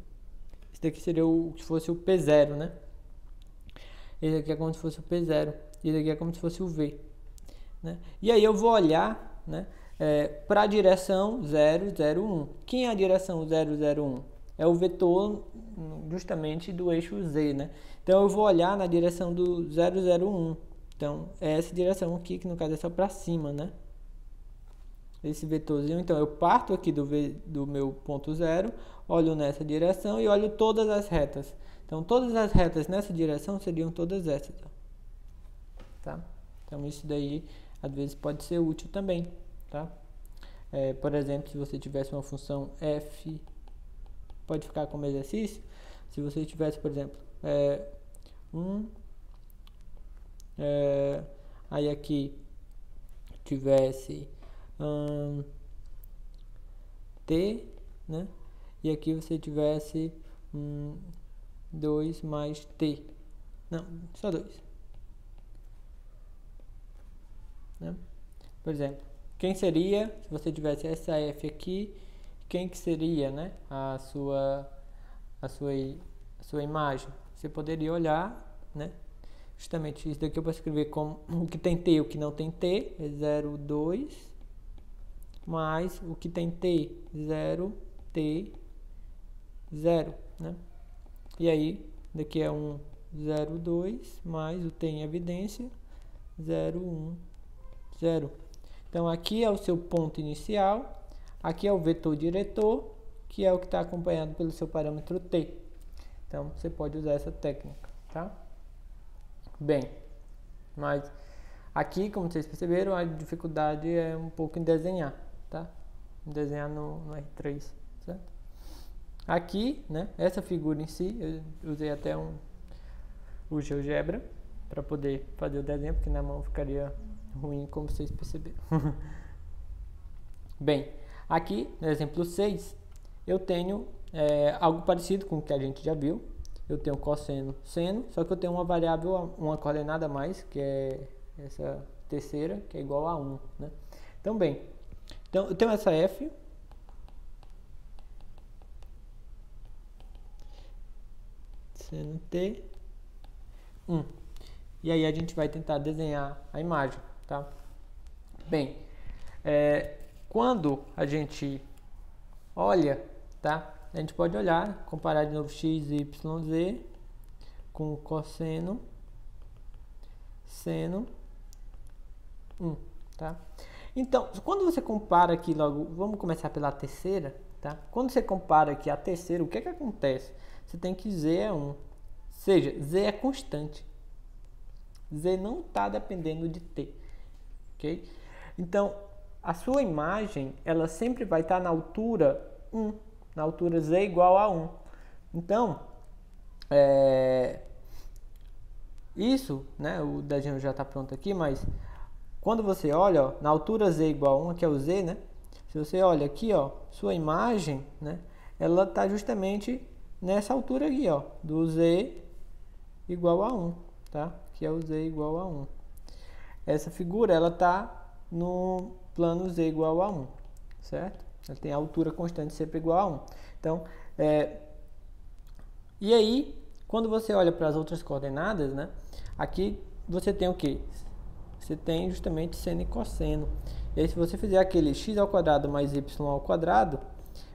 Esse daqui seria o que fosse o P0, né? Esse aqui é como se fosse o P0. E esse aqui é como se fosse o V, né? E aí eu vou olhar, né, para a direção 001. Quem é a direção 001? É o vetor justamente do eixo Z, né? Então eu vou olhar na direção do 001. Então é essa direção aqui, que no caso é só para cima, né? Esse vetorzinho. Então eu parto aqui do meu ponto 0, olho nessa direção e olho todas as retas. Então todas as retas nessa direção seriam todas essas, ó. Tá? Então isso daí às vezes pode ser útil também, tá? Por exemplo, se você tivesse uma função f, pode ficar como exercício. Se você tivesse, por exemplo, aí aqui tivesse t, né? E aqui você tivesse 2 mais t. Não, só 2. Né? Por exemplo, quem seria, se você tivesse essa f aqui, quem que seria, né, a sua imagem? Você poderia olhar, né? Justamente isso daqui eu posso escrever como o que tem t e o que não tem t, é 0, 2, mais o que tem t, 0, t, 0, né? E aí, daqui é 1, 0, 2, mais o t em evidência, 0, 1, 0. Então, aqui é o seu ponto inicial, aqui é o vetor diretor, que é o que está acompanhado pelo seu parâmetro t. Então, você pode usar essa técnica, tá? Bem, mas aqui, como vocês perceberam, a dificuldade é um pouco em desenhar, tá? Em desenhar no R3, certo? Aqui, né, essa figura em si, eu usei até o GeoGebra para poder fazer o desenho, porque na mão ficaria ruim, como vocês perceberam. Bem, aqui no exemplo 6, eu tenho algo parecido com o que a gente já viu. Eu tenho cosseno, seno, só que eu tenho uma variável, uma coordenada a mais, que é essa terceira, que é igual a 1, né? Então, bem, então eu tenho essa f, seno t, 1. E aí a gente vai tentar desenhar a imagem, tá? Bem, quando a gente olha, tá? A gente pode olhar, comparar de novo x, y, z com cosseno, seno, 1, tá? Então, quando você compara aqui logo, vamos começar pela terceira, tá? Quando você compara aqui a terceira, o que é que acontece? Você tem que z é 1, ou seja, z é constante. Z não está dependendo de t, ok? Então, a sua imagem, ela sempre vai estar na altura 1, na altura z igual a 1. Então, isso, né, o desenho já está pronto aqui, mas quando você olha, ó, na altura z igual a 1, que é o z, né? Se você olha aqui, ó, sua imagem, né, ela está justamente nessa altura aqui, ó, do z igual a 1, tá? Que é o z igual a 1. Essa figura, ela está no plano z igual a 1, certo? Ela tem a altura constante sempre igual a 1. Então, e aí, quando você olha para as outras coordenadas, né? Aqui você tem o quê? Você tem justamente seno e cosseno. E aí se você fizer aquele x ao quadrado mais y ao quadrado,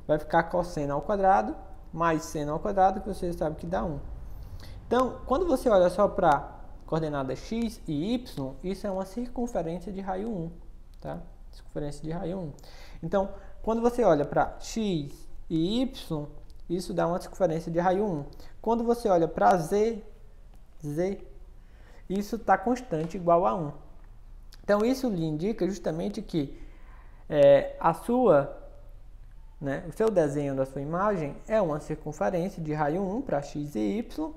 vai ficar cosseno ao quadrado mais seno ao quadrado, que você sabe que dá 1. Então, quando você olha só para coordenadas x e y, isso é uma circunferência de raio 1, tá? Circunferência de raio 1. Então, quando você olha para x e y, isso dá uma circunferência de raio 1. Quando você olha para z, isso está constante igual a 1. Então, isso lhe indica justamente que o seu desenho da sua imagem é uma circunferência de raio 1 para x e y,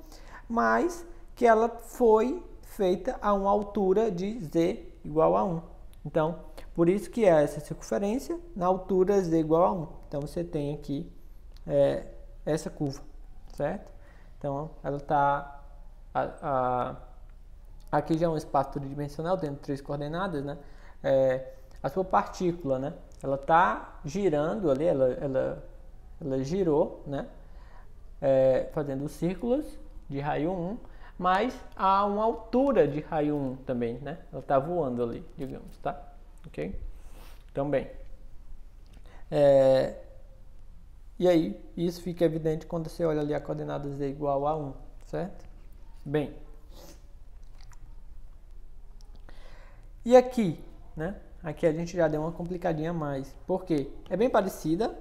mas que ela foi feita a uma altura de z igual a 1. Então, por isso que é essa circunferência na altura z igual a 1. Então, você tem aqui essa curva, certo? Então, ela está... Aqui já é um espaço tridimensional, tendo 3 coordenadas, né? A sua partícula, né? Ela está girando ali, ela girou, né? Fazendo círculos de raio 1, mas a uma altura de raio 1 também, né? Ela está voando ali, digamos, tá? Ok? Então, bem. E aí, isso fica evidente quando você olha ali a coordenada z igual a 1, certo? Bem. E aqui, né? Aqui a gente já deu uma complicadinha a mais. Por quê? É bem parecida,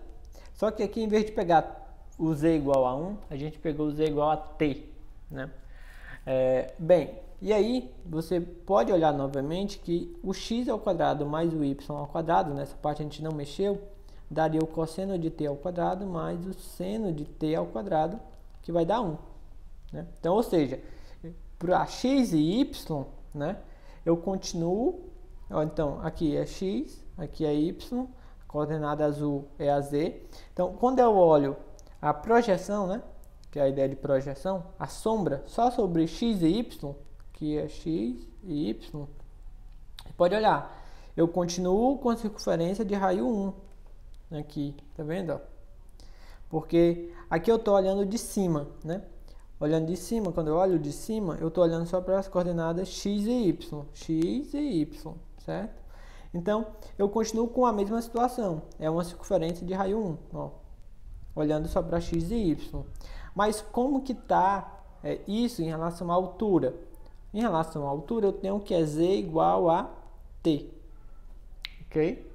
só que aqui em vez de pegar o z igual a 1, a gente pegou o z igual a t, né? Bem, e aí você pode olhar novamente que o x ao quadrado mais o y ao quadrado, nessa parte a gente não mexeu, daria o cosseno de t ao quadrado mais o seno de t ao quadrado, que vai dar 1. Né? Então, ou seja, para x e y, né, eu continuo, então aqui é x, aqui é y, a coordenada azul é a z. Então, quando eu olho a projeção, né, que é a ideia de projeção, a sombra só sobre x e y, que é x e y, você pode olhar, eu continuo com a circunferência de raio 1, aqui, tá vendo? Porque aqui eu estou olhando de cima, né? Olhando de cima, quando eu olho de cima, eu estou olhando só para as coordenadas x e y, certo? Então, eu continuo com a mesma situação, é uma circunferência de raio 1, ó, olhando só para x e y. Mas como que está isso em relação à altura? Em relação à altura, eu tenho que é z igual a t, ok?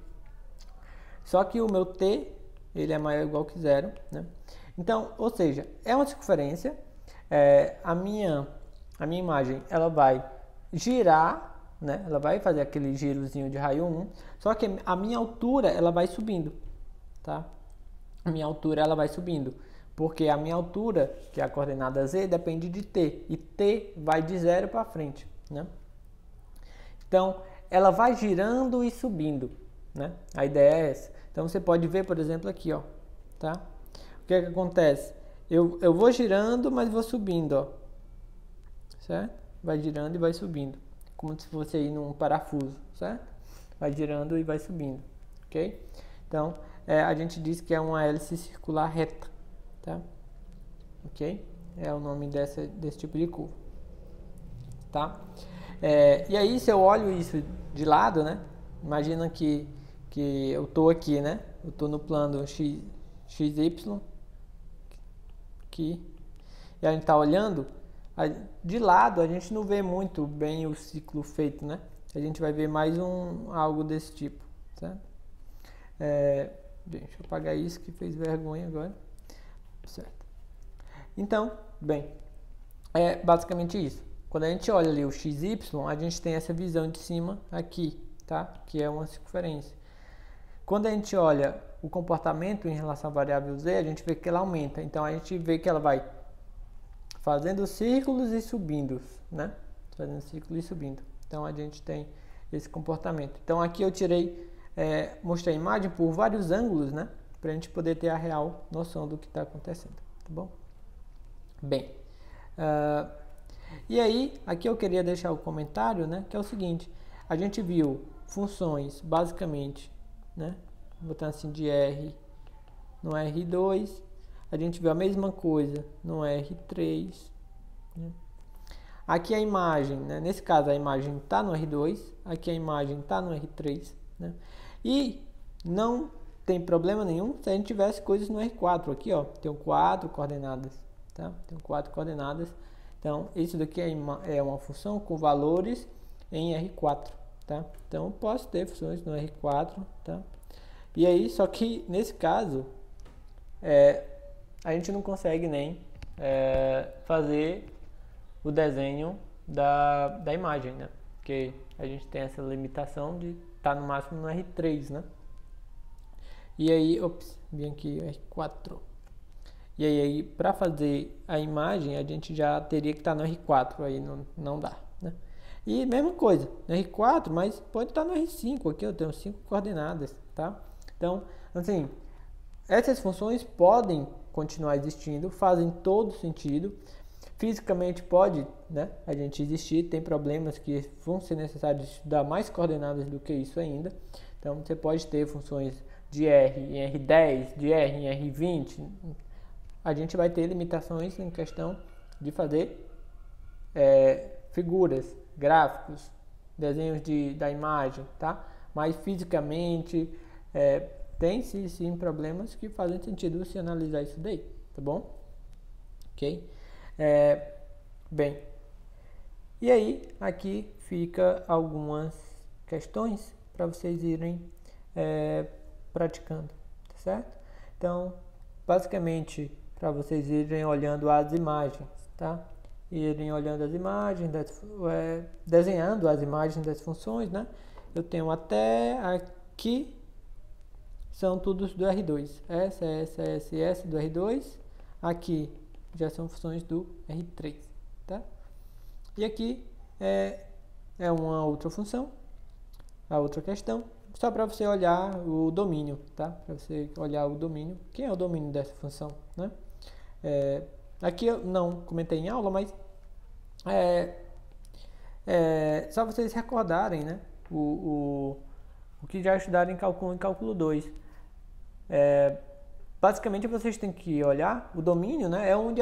Só que o meu t, ele é maior ou igual que zero, né? Então, ou seja, é uma circunferência, a minha imagem, ela vai girar, né? Ela vai fazer aquele girozinho de raio 1, só que a minha altura, ela vai subindo, tá? A minha altura, ela vai subindo, porque a minha altura, que é a coordenada z, depende de t, e t vai de zero para frente, né? Então, ela vai girando e subindo, né? A ideia é essa. Então, você pode ver, por exemplo, aqui, ó, tá? O que é que acontece? Eu vou girando, mas vou subindo, ó, certo? Vai girando e vai subindo, como se fosse aí num parafuso, certo? Vai girando e vai subindo, ok? Então, a gente diz que é uma hélice circular reta, tá? Ok? É o nome desse tipo de curva, tá? E aí, se eu olho isso de lado, né? Imagina que eu estou aqui, né? Eu estou no plano XY, aqui, e a gente está olhando, de lado a gente não vê muito bem o ciclo feito, né? A gente vai ver mais algo desse tipo, certo? Deixa eu apagar isso que fez vergonha agora. Certo. Então, bem, é basicamente isso. Quando a gente olha ali o XY, a gente tem essa visão de cima aqui, tá? Que é uma circunferência. Quando a gente olha o comportamento em relação à variável z, a gente vê que ela aumenta. Então, a gente vê que ela vai fazendo círculos e subindo, né? Fazendo círculos e subindo. Então, a gente tem esse comportamento. Então, aqui eu mostrei a imagem por vários ângulos, né? Para a gente poder ter a real noção do que está acontecendo, tá bom? Bem, e aí, aqui eu queria deixar o comentário, né? Que é o seguinte, a gente viu funções, basicamente, né? Botando assim de R no R2, a gente viu a mesma coisa no R3, né? Aqui a imagem, né? Nesse caso a imagem está no R2, aqui a imagem está no R3, né? E não tem problema nenhum se a gente tivesse coisas no R4 aqui, ó, tem 4 coordenadas, tá? Tem 4 coordenadas. Então, isso daqui é uma função com valores em R4, tá? Então, eu posso ter funções no R4, tá? E aí, só que nesse caso, a gente não consegue nem fazer o desenho da imagem, né? Porque a gente tem essa limitação de estar no máximo no R3, né? E aí, vim aqui R4. E aí para fazer a imagem, a gente já teria que estar no R4, aí não dá, né? E mesma coisa, no R4, mas pode estar no R5, aqui eu tenho 5 coordenadas, tá? Então, assim, essas funções podem continuar existindo, fazem todo sentido. Fisicamente pode, né, a gente existir, tem problemas que vão ser necessários estudar mais coordenadas do que isso ainda. Então, você pode ter funções de R em R10, de R em R20. A gente vai ter limitações em questão de fazer figuras, gráficos, desenhos da imagem, tá? Mas fisicamente tem sim problemas que fazem sentido se analisar isso daí, tá bom? Ok? Bem, e aí aqui fica algumas questões para vocês irem praticando, tá certo? Então, basicamente, para vocês irem olhando as imagens, tá? Irem olhando as imagens, desenhando as imagens das funções, né? Eu tenho até aqui, são todos do R2, S do R2, aqui já são funções do R3, tá? E aqui é uma outra função, a outra questão, só para você olhar o domínio, tá? Para você olhar o domínio, quem é o domínio dessa função, né? Aqui eu não comentei em aula, mas só vocês recordarem, né? O que já estudaram em cálculo 1 e cálculo 2. Basicamente vocês têm que olhar o domínio, né? É onde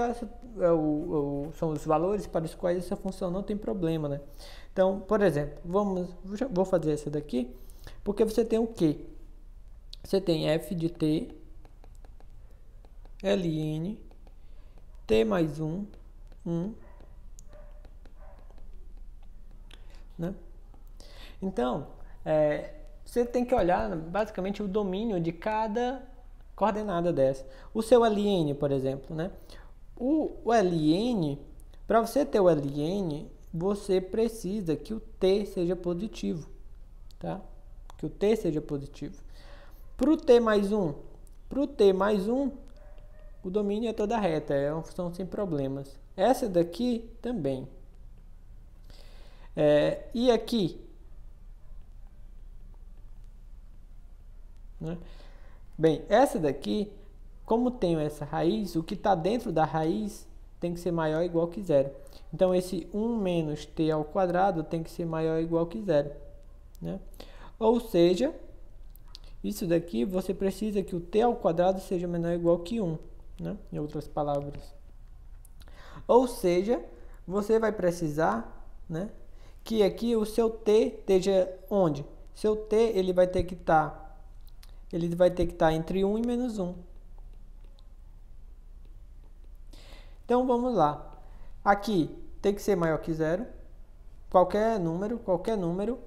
são os valores para os quais essa função não tem problema, né? Então, por exemplo, vou fazer essa daqui, porque você tem o quê? Você tem f de t, ln, t mais 1, né? Então, você tem que olhar basicamente o domínio de cada coordenada dessa. O seu ln, por exemplo, né? O ln, para você ter o ln, você precisa que o t seja positivo, tá? Que o t seja positivo. Para o t mais 1, o domínio é toda reta, é uma função sem problemas. Essa daqui também. E aqui, né? Bem, essa daqui, como tenho essa raiz, o que está dentro da raiz tem que ser maior ou igual que zero. Então, esse 1 menos t ao quadrado tem que ser maior ou igual que zero, né? Ou seja, isso daqui você precisa que o t ao quadrado seja menor ou igual que 1, né? Em outras palavras. Ou seja, você vai precisar, né, que aqui o seu t esteja onde? Seu t ele vai ter que estar entre 1 e menos 1. Então vamos lá. Aqui tem que ser maior que zero, qualquer número,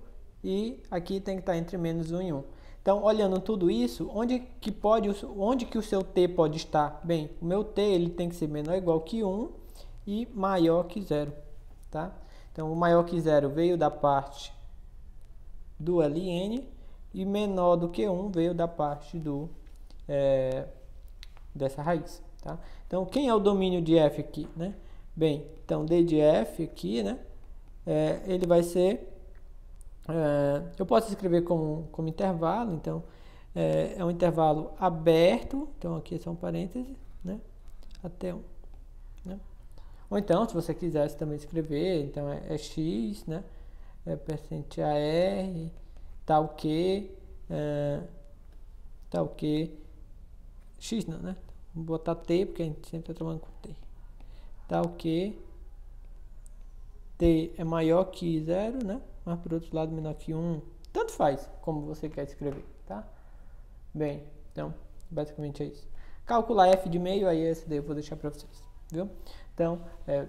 e aqui tem que estar entre menos 1 e 1. Então, olhando tudo isso, onde que o seu t pode estar? Bem, o meu t ele tem que ser menor ou igual que 1 e maior que 0, tá? Então, o maior que 0 veio da parte do ln e menor do que 1 veio da parte dessa raiz, tá? Então, quem é o domínio de f aqui, né? Bem, então, d de f aqui, né? Ele vai ser... eu posso escrever como intervalo, então, é um intervalo aberto, então aqui são parênteses, né? Até 1, né? Ou então, se você quisesse também escrever, então é x, né? Percente AR, tal que, x não, né? Vou botar t, porque a gente sempre está trabalhando com t. Tal que t é maior que 0, né? Mas por outro lado menor que 1, tanto faz como você quer escrever, tá? Bem, então, basicamente é isso. Calcular f de meio, aí esse daí eu vou deixar para vocês, viu? Então,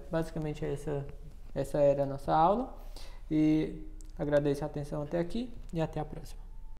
basicamente essa era a nossa aula. E agradeço a atenção até aqui e até a próxima.